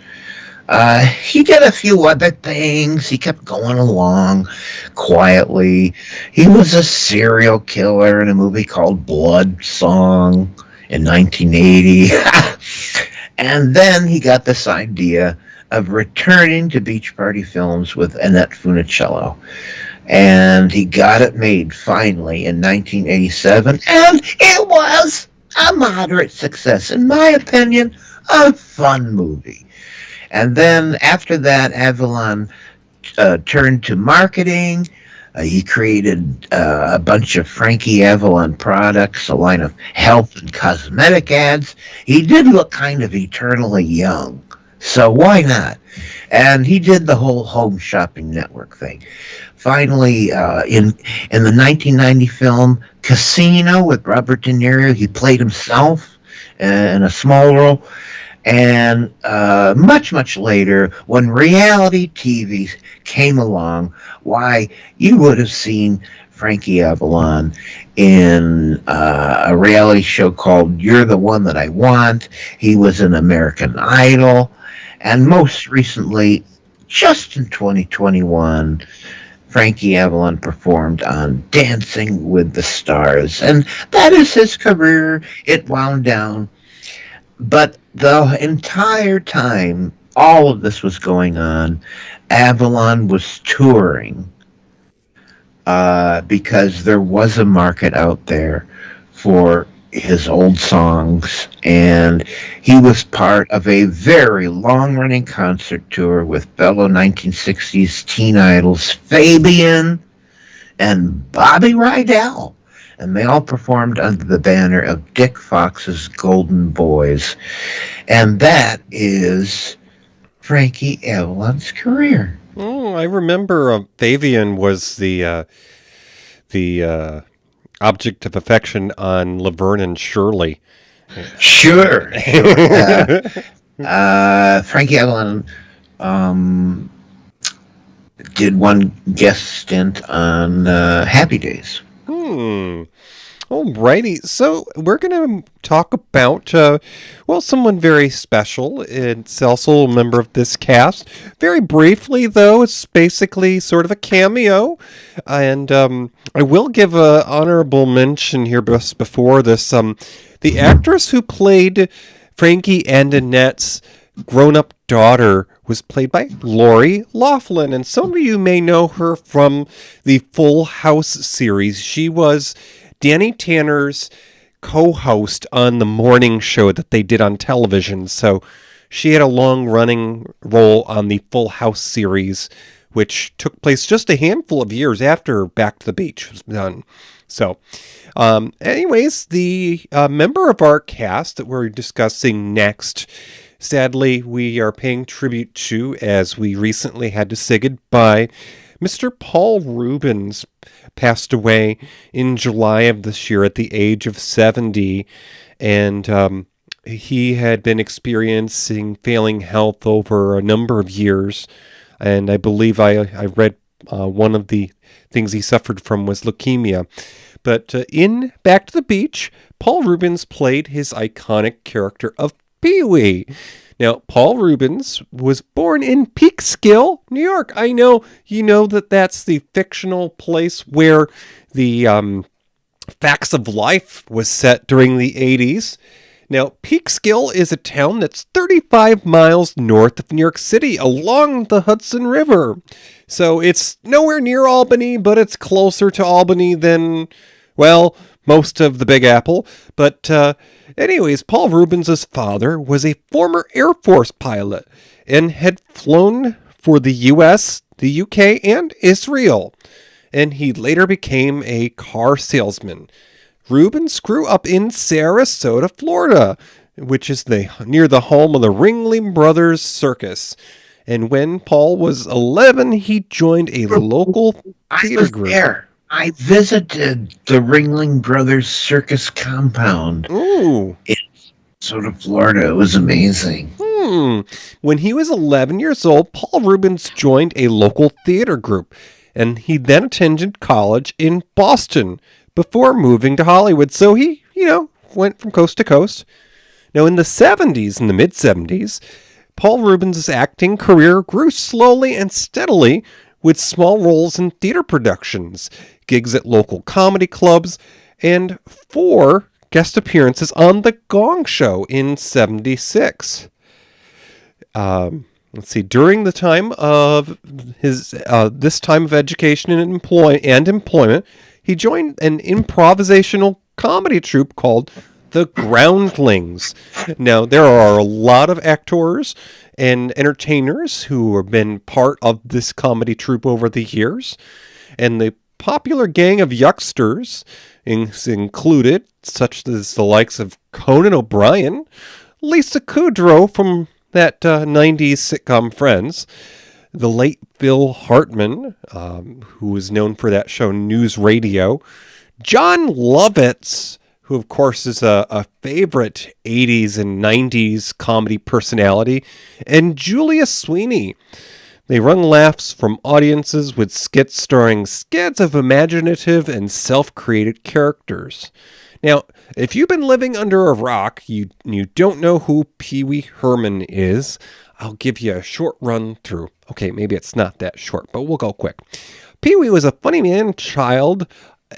He did a few other things. He kept going along quietly. He was a serial killer in a movie called Blood Song in 1980. And then he got this idea of returning to beach party films with Annette Funicello. And he got it made finally in 1987. And it was a moderate success. In my opinion, a fun movie. And then after that, Avalon turned to marketing. He created a bunch of Frankie Avalon products, a line of health and cosmetic ads. He did look kind of eternally young, so why not? And he did the whole home shopping network thing. Finally, in the 1990 film Casino with Robert De Niro, he played himself in a small role. And much later, when reality TV came along, why, you would have seen Frankie Avalon in a reality show called You're the One That I Want. He was in American Idol. And most recently, just in 2021, Frankie Avalon performed on Dancing with the Stars. And that is his career. It wound down. But the entire time all of this was going on, Avalon was touring because there was a market out there for his old songs, and he was part of a very long-running concert tour with fellow 1960s teen idols Fabian and Bobby Rydell. And they all performed under the banner of Dick Fox's Golden Boys. And that is Frankie Avalon's career. Oh, I remember Fabian was the object of affection on Laverne and Shirley. Sure. Frankie Avalon did one guest stint on Happy Days. Alrighty, so we're going to talk about, someone very special. It's also a member of this cast. Very briefly, though, it's basically sort of a cameo. And I will give an honorable mention here just before this. The actress who played Frankie and Annette's grown-up daughter was played by Lori Loughlin, and some of you may know her from the Full House series. She was Danny Tanner's co-host on the morning show that they did on television, so she had a long-running role on the Full House series, which took place just a handful of years after Back to the Beach was done. So, anyways, the member of our cast that we're discussing next, sadly, we are paying tribute to, as we recently had to say goodbye. Mr. Paul Reubens passed away in July of this year at the age of 70, and he had been experiencing failing health over a number of years, and I believe I read one of the things he suffered from was leukemia. But in Back to the Beach, Paul Reubens played his iconic character of Pee-Wee. Now, Paul Reubens was born in Peekskill, New York. I know you know that's the fictional place where the Facts of Life was set during the 80s. Now, Peekskill is a town that's 35 miles north of New York City along the Hudson River. So it's nowhere near Albany, but it's closer to Albany than, well, most of the Big Apple. But anyways, Paul Reubens' father was a former Air Force pilot and had flown for the U.S., the U.K., and Israel. And he later became a car salesman. Reubens grew up in Sarasota, Florida, which is near the home of the Ringling Brothers Circus. And when Paul was 11, he joined a local theater group. There. I visited the Ringling Brothers Circus compound. Ooh. In Sarasota, Florida. It was amazing. When he was 11 years old, Paul Reubens joined a local theater group, and he then attended college in Boston before moving to Hollywood. So he, went from coast to coast. Now, in the mid-70s, Paul Reubens' acting career grew slowly and steadily with small roles in theater productions, gigs at local comedy clubs, and 4 guest appearances on The Gong Show in 76. During the time of his this time of education and employment, he joined an improvisational comedy troupe called The Groundlings. Now, there are a lot of actors and entertainers who have been part of this comedy troupe over the years, and the popular gang of youngsters included such as the likes of Conan O'Brien, Lisa Kudrow from that 90s sitcom Friends, the late Phil Hartman, who was known for that show News Radio, John Lovitz, who of course is a favorite 80s and 90s comedy personality, and Julia Sweeney. They wrung laughs from audiences with skits starring scads of imaginative and self-created characters. Now, if you've been living under a rock, you don't know who Pee-Wee Herman is, I'll give you a short run through. Okay, maybe it's not that short, but we'll go quick. Pee-Wee was a funny man child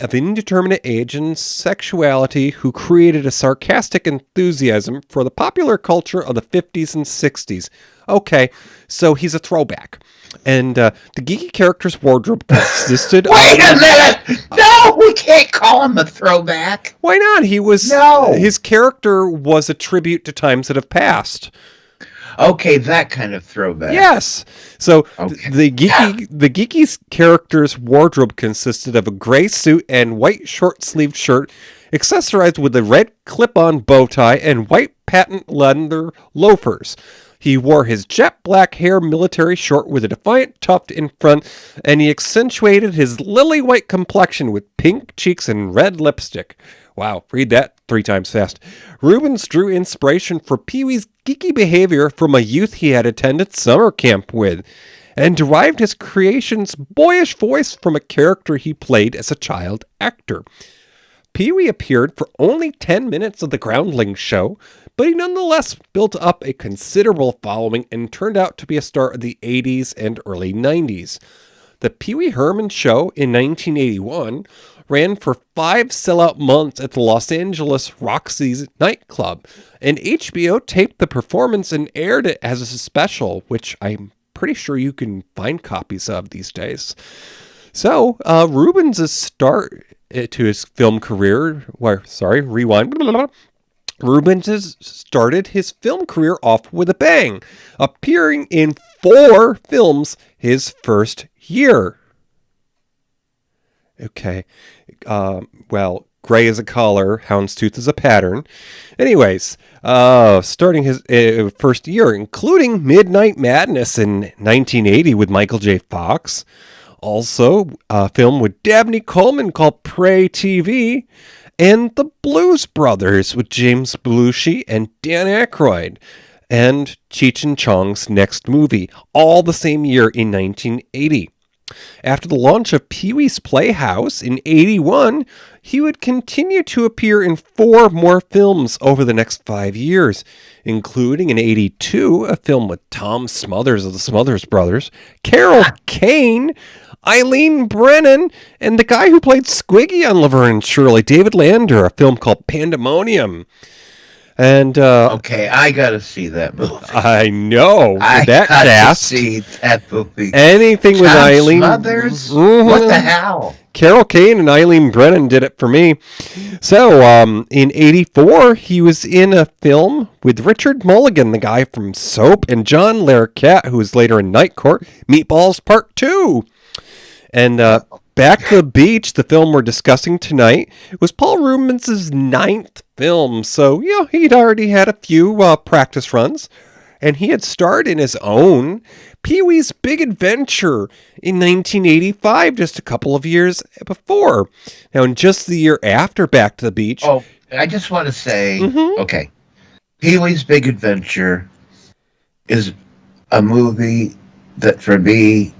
of indeterminate age and sexuality who created a sarcastic enthusiasm for the popular culture of the 50s and 60s. Okay, so he's a throwback. And the geeky character's wardrobe consisted Wait a minute! No, we can't call him a throwback. Why not? His character was a tribute to times that have passed. Okay, that kind of throwback. Yes. So the geeky character's wardrobe consisted of a gray suit and white short-sleeved shirt, accessorized with a red clip-on bow tie and white patent leather loafers. He wore his jet black hair military short with a defiant tuft in front, and he accentuated his lily white complexion with pink cheeks and red lipstick. Wow, read that 3 times fast. Reubens drew inspiration for Pee-wee's geeky behavior from a youth he had attended summer camp with, and derived his creation's boyish voice from a character he played as a child actor. Pee-wee appeared for only 10 minutes of the Groundlings show, but he nonetheless built up a considerable following and turned out to be a star of the 80s and early 90s. The Pee-Wee Herman show in 1981 ran for 5 sellout months at the Los Angeles Roxy's nightclub, and HBO taped the performance and aired it as a special, which I'm pretty sure you can find copies of these days. So, Reubens' start to his film career, rewind. Reubens started his film career off with a bang, appearing in 4 films his first year. Okay, gray is a color, houndstooth is a pattern. Anyways, starting his first year, including Midnight Madness in 1980 with Michael J. Fox. Also, a film with Dabney Coleman called Prey TV, and The Blues Brothers with James Belushi and Dan Aykroyd, and Cheech and Chong's next movie, all the same year in 1980. After the launch of Pee-wee's Playhouse in 81, he would continue to appear in 4 more films over the next 5 years, including in 82, a film with Tom Smothers of the Smothers Brothers, Carol Kane, Eileen Brennan, and the guy who played Squiggy on Laverne and Shirley, David Lander, a film called Pandemonium. And Okay, I gotta see that movie. I know I that gotta cast. see that movie. Anything with Tom Eileen. Smothers? Mhm. What the hell? Carol Kane and Eileen Brennan did it for me. So, in '84, he was in a film with Richard Mulligan, the guy from Soap, and John Larroquette, who was later in Night Court, Meatballs Part 2. And Back to the Beach, the film we're discussing tonight, was Paul Reubens' 9th film. So, he'd already had a few practice runs. And he had starred in his own Pee-wee's Big Adventure in 1985, just a couple of years before. Now, in just the year after Back to the Beach... Oh, I just want to say, Mm-hmm. okay, Pee-wee's Big Adventure is a movie that, for me,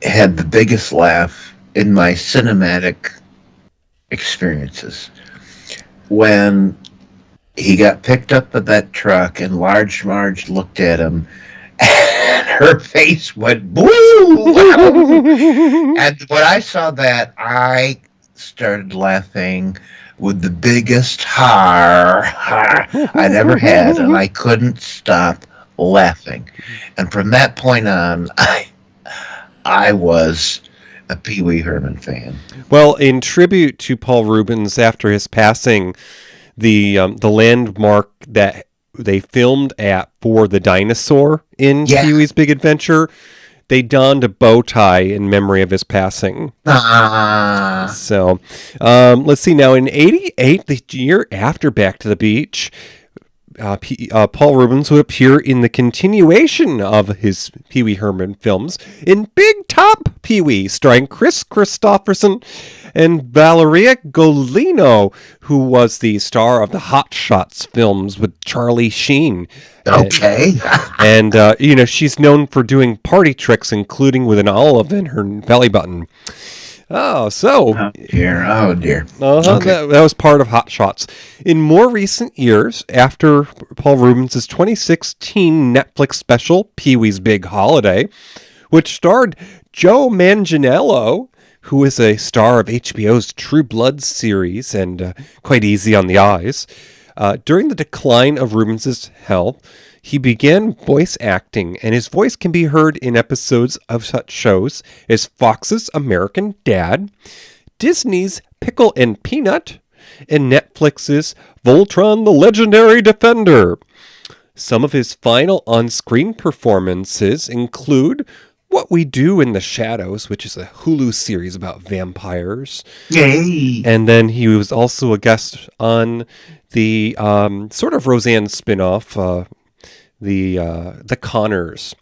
had the biggest laugh in my cinematic experiences. When he got picked up in that truck and Large Marge looked at him and her face went boo. And when I saw that, I started laughing with the biggest ha I'd ever had, and I couldn't stop laughing. And from that point on, I was a Pee-wee Herman fan. Well, in tribute to Paul Reubens after his passing, the landmark that they filmed at for the dinosaur in Pee-wee's Big Adventure, they donned a bow tie in memory of his passing. So, let's see now. In '88, the year after Back to the Beach, Paul Reubens would appear in the continuation of his Pee-wee Herman films in Big Top Pee-wee, starring Chris Christopherson and Valeria Golino, who was the star of the Hot Shots films with Charlie Sheen. Okay. And she's known for doing party tricks, including with an olive in her belly button. Oh, so... Oh, dear. Oh, dear. Okay. That was part of Hot Shots. In more recent years, after Paul Reubens' 2016 Netflix special, Pee-wee's Big Holiday, which starred Joe Manganiello, who is a star of HBO's True Blood series and quite easy on the eyes, during the decline of Reubens' health, he began voice acting, and his voice can be heard in episodes of such shows as Fox's American Dad, Disney's Pickle and Peanut, and Netflix's Voltron the Legendary Defender. Some of his final on-screen performances include What We Do in the Shadows, which is a Hulu series about vampires. Yay! And then he was also a guest on the sort of Roseanne spinoff, the Conners.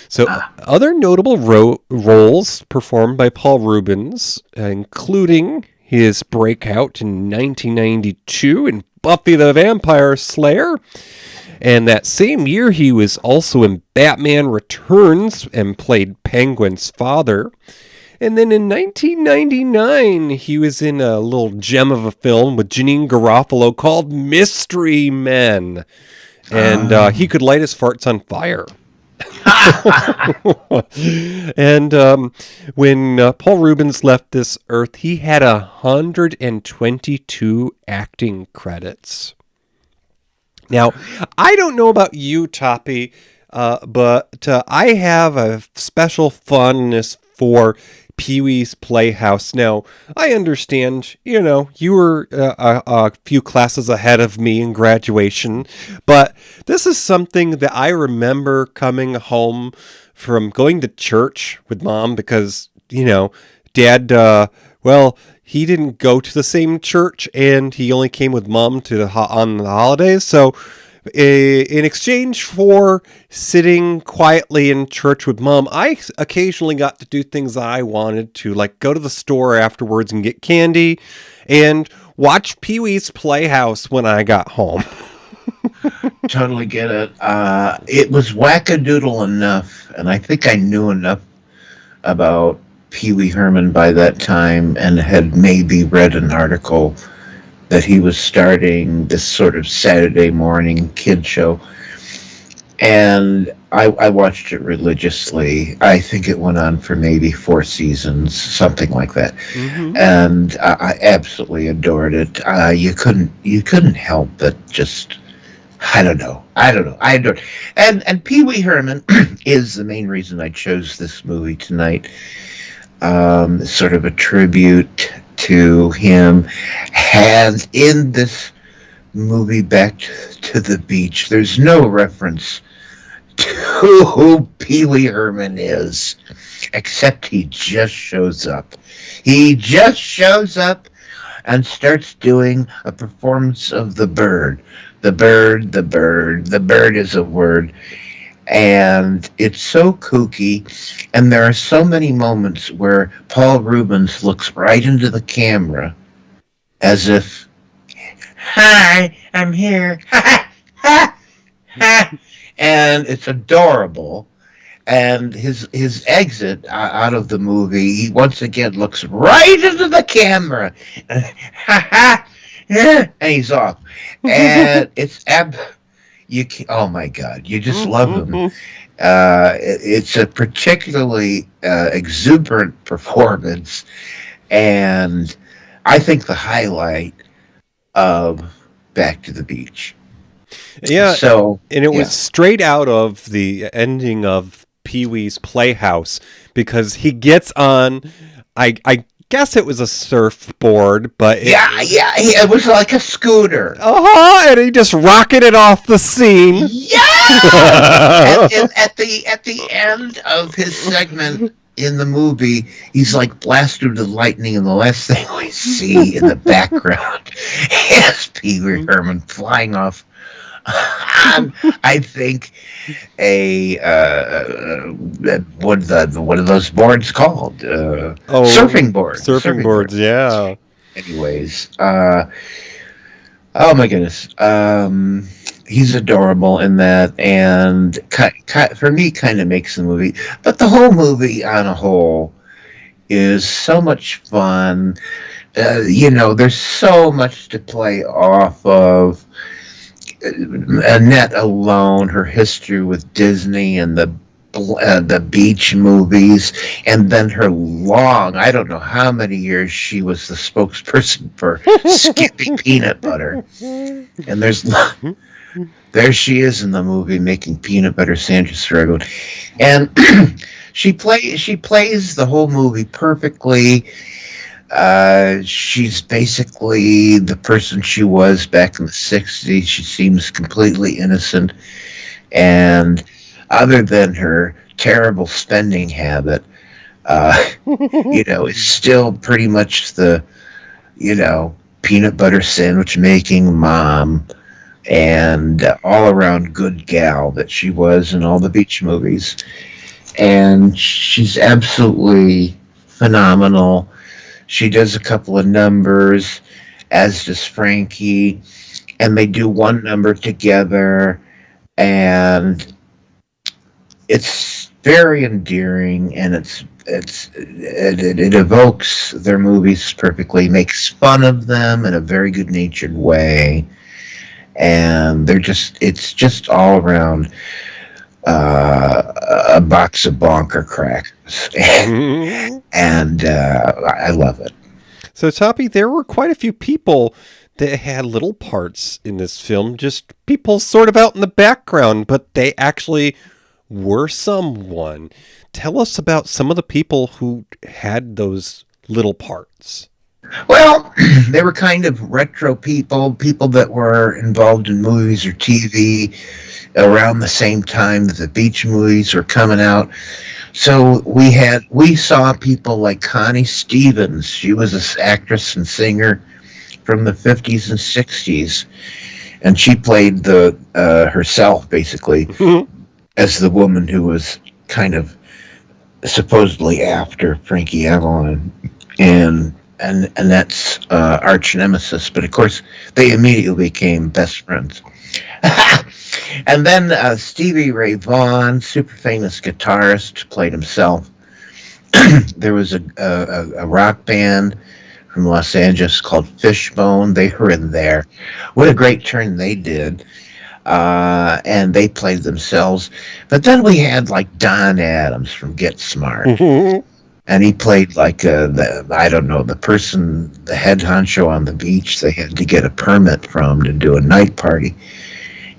So other notable roles performed by Paul Reubens, including his breakout in 1992 in Buffy the Vampire Slayer. And that same year, he was also in Batman Returns and played Penguin's father. And then in 1999, he was in a little gem of a film with Janine Garofalo called Mystery Men. And he could light his farts on fire. And when Paul Reubens left this earth, he had 122 acting credits. Now, I don't know about you, Toppie, but I have a special fondness for Pee-wee's Playhouse. Now, I understand, you were a few classes ahead of me in graduation, but this is something that I remember coming home from going to church with Mom because, Dad, he didn't go to the same church and he only came with Mom on the holidays. So in exchange for sitting quietly in church with Mom, I occasionally got to do things I wanted to, like go to the store afterwards and get candy and watch Pee-wee's Playhouse when I got home. Totally get it. It was wackadoodle enough, and I think I knew enough about Pee-wee Herman by that time and had maybe read an article that he was starting this sort of Saturday morning kid show. And I watched it religiously. I think it went on for maybe 4 seasons, something like that. Mm-hmm. And I absolutely adored it. You couldn't help but just I don't know. I don't. And Pee-Wee Herman is the main reason I chose this movie tonight. Sort of a tribute to him. And in this movie, Back to the Beach, there's no reference to who Pee-Wee Herman is, except he just shows up. He just shows up and starts doing a performance of the bird. The bird, the bird, the bird is a word. And it's so kooky. And there are so many moments where Paul Reubens looks right into the camera as if, hi, I'm here. Ha, ha, ha. And it's adorable. And his exit out of the movie, he once again looks right into the camera. Ha ha. And he's off. And it's oh my God, you just love him. It's a particularly exuberant performance, and I think the highlight of Back to the Beach. Yeah, so and it was straight out of the ending of Pee-wee's Playhouse, because he gets on, I guess it was a surfboard, but it was like a scooter. And he just rocketed off the scene. Yeah. and at the end of his segment in the movie, he's like blasted with lightning, and the last thing we see in the background is Pee-Wee Herman flying off. I think what are those boards called? Surfing boards. Surfing boards, yeah. Anyways, oh my goodness, he's adorable in that, and for me, kind of makes the movie. But the whole movie, on a whole, is so much fun. There's so much to play off of. Annette alone, her history with Disney and the beach movies, and then her long, I don't know how many years she was the spokesperson for Skippy Peanut Butter. And there she is in the movie making peanut butter sandwiches for everyone. And she plays the whole movie perfectly. She's basically the person she was back in the 60s. She seems completely innocent, and other than her terrible spending habit, is still pretty much the, peanut butter sandwich making mom and all around good gal that she was in all the beach movies. And she's absolutely phenomenal. She does a couple of numbers, as does Frankie, and they do one number together, and it's very endearing, and it evokes their movies perfectly, makes fun of them in a very good-natured way, and it's just all around a box of bonker crackers. And I love it. So, Toppie, there were quite a few people that had little parts in this film, just people sort of out in the background, but they actually were someone. Tell us about some of the people who had those little parts. Well, they were kind of retro people that were involved in movies or TV around the same time that the beach movies were coming out. So we saw people like Connie Stevens. She was an actress and singer from the 50s and 60s, and she played the herself basically as the woman who was kind of supposedly after Frankie Avalon and Annette's arch nemesis. But of course, they immediately became best friends. And then Stevie Ray Vaughan, super famous guitarist, played himself. There was a rock band from Los Angeles called Fishbone. They were in there. What a great turn they did. And they played themselves. But then we had like Don Adams from Get Smart. And he played like the person, the head honcho on the beach they had to get a permit from to do a night party.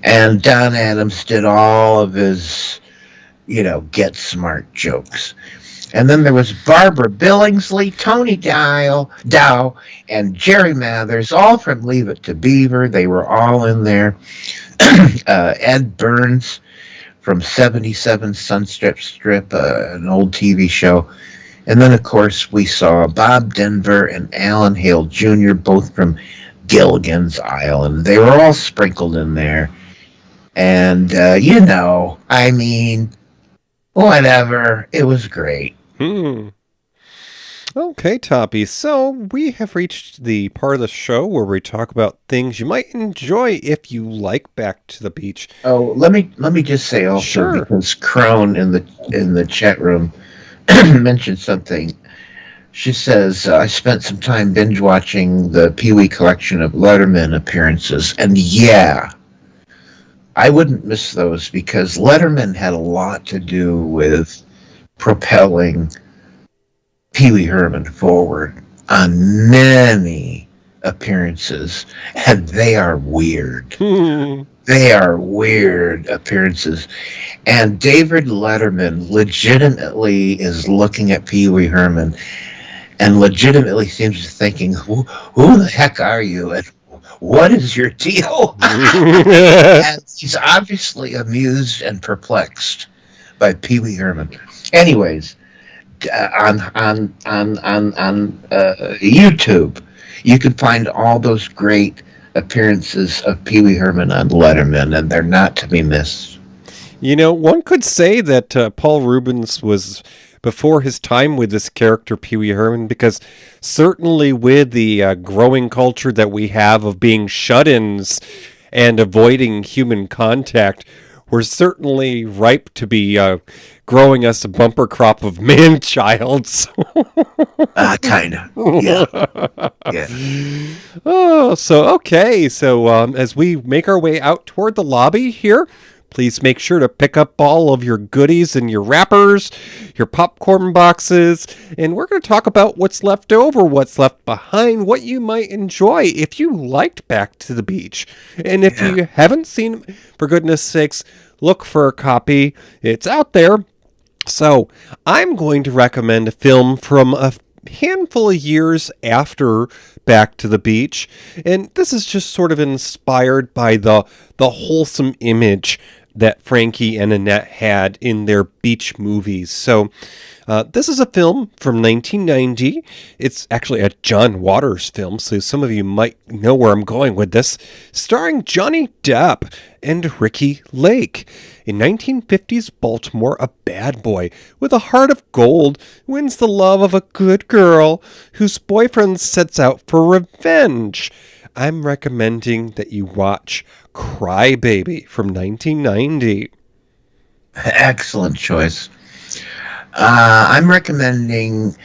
And Don Adams did all of his, get smart jokes. And then there was Barbara Billingsley, Tony Dow, and Jerry Mathers, all from Leave It to Beaver. They were all in there. Ed Burns from 77 Sunstrip Strip, an old TV show. And then, of course, we saw Bob Denver and Alan Hale Jr., both from Gilligan's Island. They were all sprinkled in there. And, whatever. It was great. Okay, Toppie. So we have reached the part of the show where we talk about things you might enjoy if you like Back to the Beach. Oh, let me just say also, Sure. because Crone in the chat room mentioned something. She says, I spent some time binge watching the Pee-wee collection of Letterman appearances, and yeah, I wouldn't miss those because Letterman had a lot to do with propelling Pee-wee Herman forward on many appearances, and they are weird. They are weird appearances. And David Letterman legitimately is looking at Pee-wee Herman and legitimately seems to be thinking, who the heck are you? And what is your deal? And he's obviously amused and perplexed by Pee-wee Herman. Anyways, on YouTube, you can find all those great appearances of Pee-wee Herman on Letterman, and they're not to be missed. One could say that Paul Reubens was before his time with this character, Pee-wee Herman, because certainly with the growing culture that we have of being shut-ins and avoiding human contact, we're certainly ripe to be growing us a bumper crop of man-childs. Kind of. Yeah. Oh, so, okay. So, as we make our way out toward the lobby here, please make sure to pick up all of your goodies and your wrappers, your popcorn boxes, and we're going to talk about what's left over, what's left behind, what you might enjoy if you liked Back to the Beach. And if you haven't seen, for goodness sakes, look for a copy. It's out there. So I'm going to recommend a film from a handful of years after Back to the Beach, and this is just sort of inspired by the wholesome image that Frankie and Annette had in their beach movies. So this is a film from 1990. It's actually a John Waters film, so some of you might know where I'm going with this, starring Johnny Depp and Ricky Lake. In 1950s Baltimore, a bad boy with a heart of gold wins the love of a good girl whose boyfriend sets out for revenge. I'm recommending that you watch Cry Baby from 1990. Excellent choice. I'm recommending,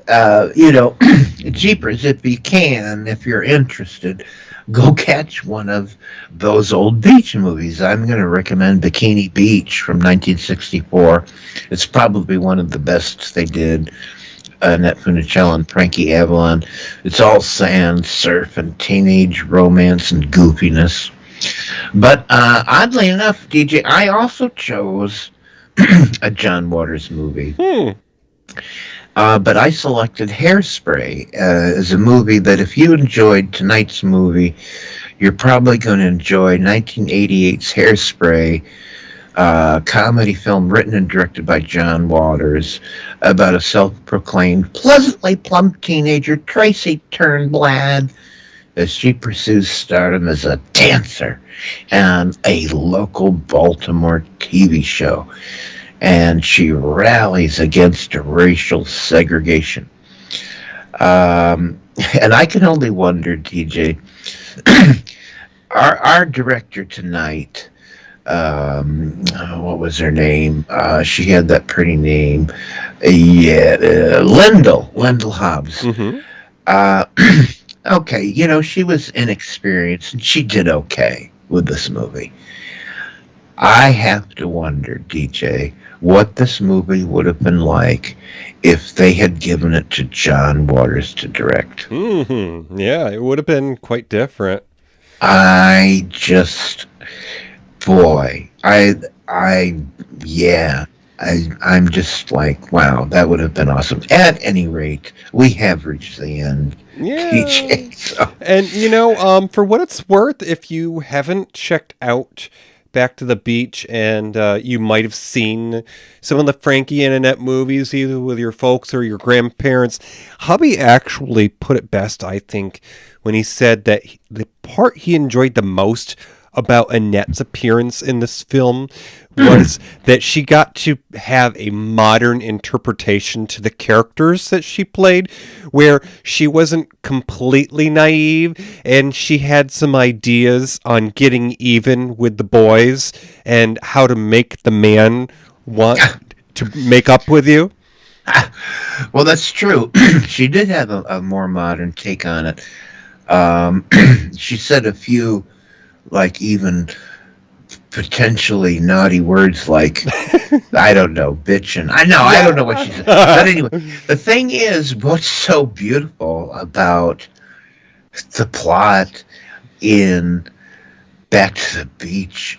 Jeepers, if you can, if you're interested, go catch one of those old beach movies. I'm going to recommend Bikini Beach from 1964. It's probably one of the best they did. Annette Funicello and Frankie Avalon. It's all sand, surf, and teenage romance and goofiness. But oddly enough, DJ, I also chose a John Waters movie. But I selected Hairspray as a movie that if you enjoyed tonight's movie, you're probably going to enjoy 1988's Hairspray, comedy film written and directed by John Waters about a self-proclaimed pleasantly plump teenager, Tracy Turnblad, as she pursues stardom as a dancer on a local Baltimore TV show. And she rallies against racial segregation. And I can only wonder, TJ, our director tonight, what was her name? She had that pretty name. Lyndall Hobbs. Mm-hmm. Okay, she was inexperienced, and she did okay with this movie. I have to wonder, DJ, what this movie would have been like if they had given it to John Waters to direct. Mm-hmm. Yeah, it would have been quite different. boy, I'm just like, wow, that would have been awesome. At any rate, we have reached the end. Yeah. PJ, so. And, for what it's worth, if you haven't checked out Back to the Beach, and you might have seen some of the Frankie and Annette movies, either with your folks or your grandparents, hubby actually put it best, I think, when he said that the part he enjoyed the most about Annette's appearance in this film was that she got to have a modern interpretation to the characters that she played, where she wasn't completely naive and she had some ideas on getting even with the boys and how to make the man want to make up with you. Well, that's true. She did have a more modern take on it. She said a few, like, even potentially naughty words like, I don't know, bitchin'. I don't know what she said. But anyway, the thing is, what's so beautiful about the plot in Back to the Beach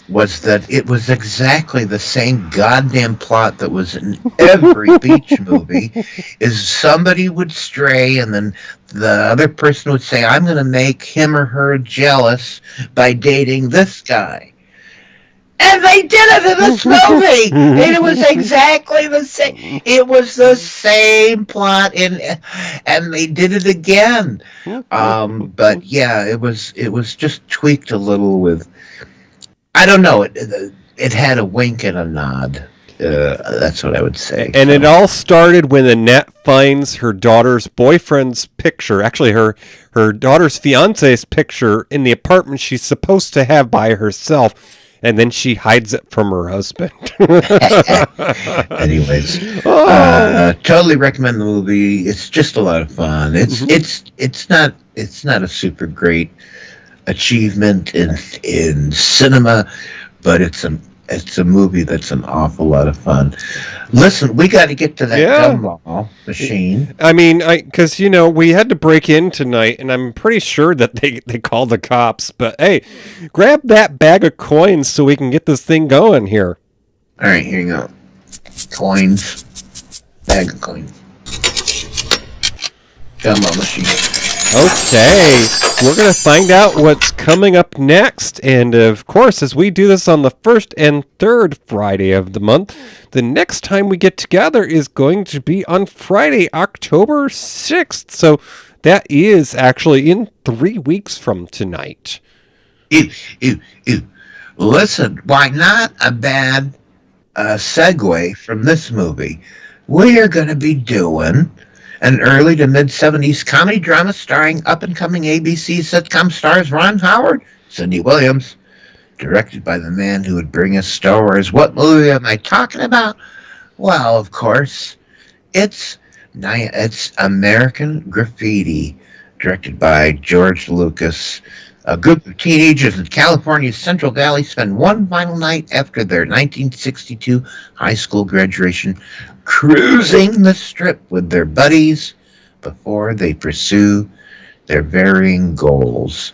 was that it was exactly the same goddamn plot that was in every beach movie. Is somebody would stray and then the other person would say, I'm going to make him or her jealous by dating this guy. And they did it in this movie. And it was exactly the same. It was the same plot, and they did it again. But yeah, it was just tweaked a little with. I don't know. It had a wink and a nod. That's what I would say. And it all started when Annette finds her daughter's boyfriend's picture, actually her daughter's fiance's picture, in the apartment she's supposed to have by herself. And then she hides it from her husband. Anyways, totally recommend the movie. It's just a lot of fun. It's not a super great achievement in cinema, but it's a movie that's an awful lot of fun. Listen, we got to get to that gumball machine. I mean, because we had to break in tonight, and I'm pretty sure that they called the cops. But hey, grab that bag of coins so we can get this thing going here. All right, here you go. Coins, bag of coins, gumball machine. Okay, we're going to find out what's coming up next. And of course, as we do this on the first and third Friday of the month, the next time we get together is going to be on Friday, October 6th. So that is actually in 3 weeks from tonight. Listen, why not a bad segue from this movie? We are going to be doing an early to mid-'70s comedy drama starring up-and-coming ABC sitcom stars Ron Howard, Cindy Williams, directed by the man who would bring us Star Wars. What movie am I talking about? Well, of course, it's American Graffiti, directed by George Lucas. A group of teenagers in California's Central Valley spend one final night after their 1962 high school graduation cruising the strip with their buddies before they pursue their varying goals.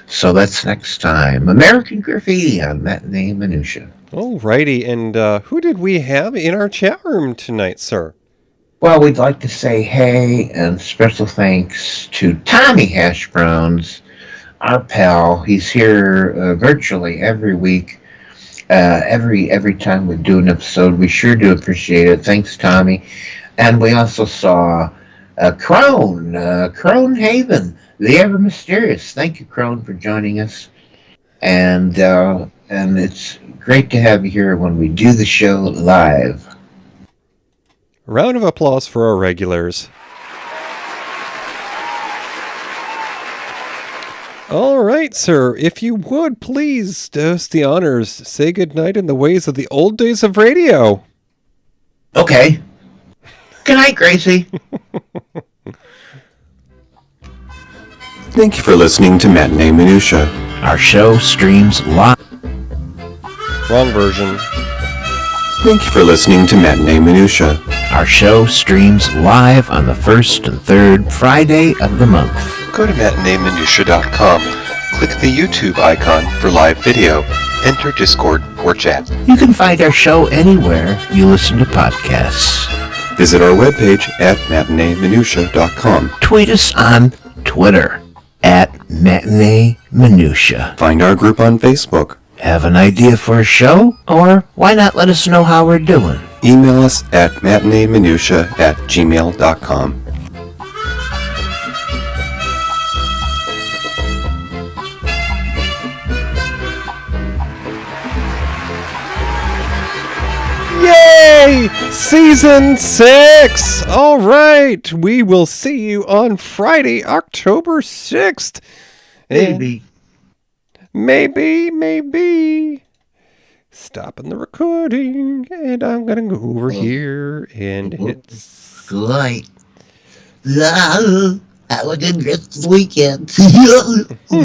So that's next time. American Graffiti on Matinee Minutia. Alrighty, and who did we have in our chat room tonight, sir? Well, we'd like to say hey and special thanks to Tommy Hash Browns, our pal. He's here virtually every week. Every time we do an episode, we sure do appreciate it. Thanks, Tommy. And we also saw Crone Haven, the ever mysterious. Thank you, Crone, for joining us. And it's great to have you here when we do the show live. A round of applause for our regulars. All right, sir. If you would, please do us the honors. Say goodnight in the ways of the old days of radio. Okay. Good night, Gracie. Thank you for listening to Matinee Minutia. Our show streams live. Wrong version. Thank you for listening to Matinee Minutia. Our show streams live on the first and third Friday of the month. Go to matineeminutia.com, click the YouTube icon for live video, enter Discord or chat. You can find our show anywhere you listen to podcasts. Visit our webpage at matineeminutia.com. Tweet us on Twitter at Matinee Minutia. Find our group on Facebook. Have an idea for a show? Or why not let us know how we're doing? Email us at matineeminutia@gmail.com. Yay! Season 6! All right, we will see you on Friday, October 6th. Maybe. Maybe. Stopping the recording, and I'm gonna go over here and hit. Good night. Have a good weekend.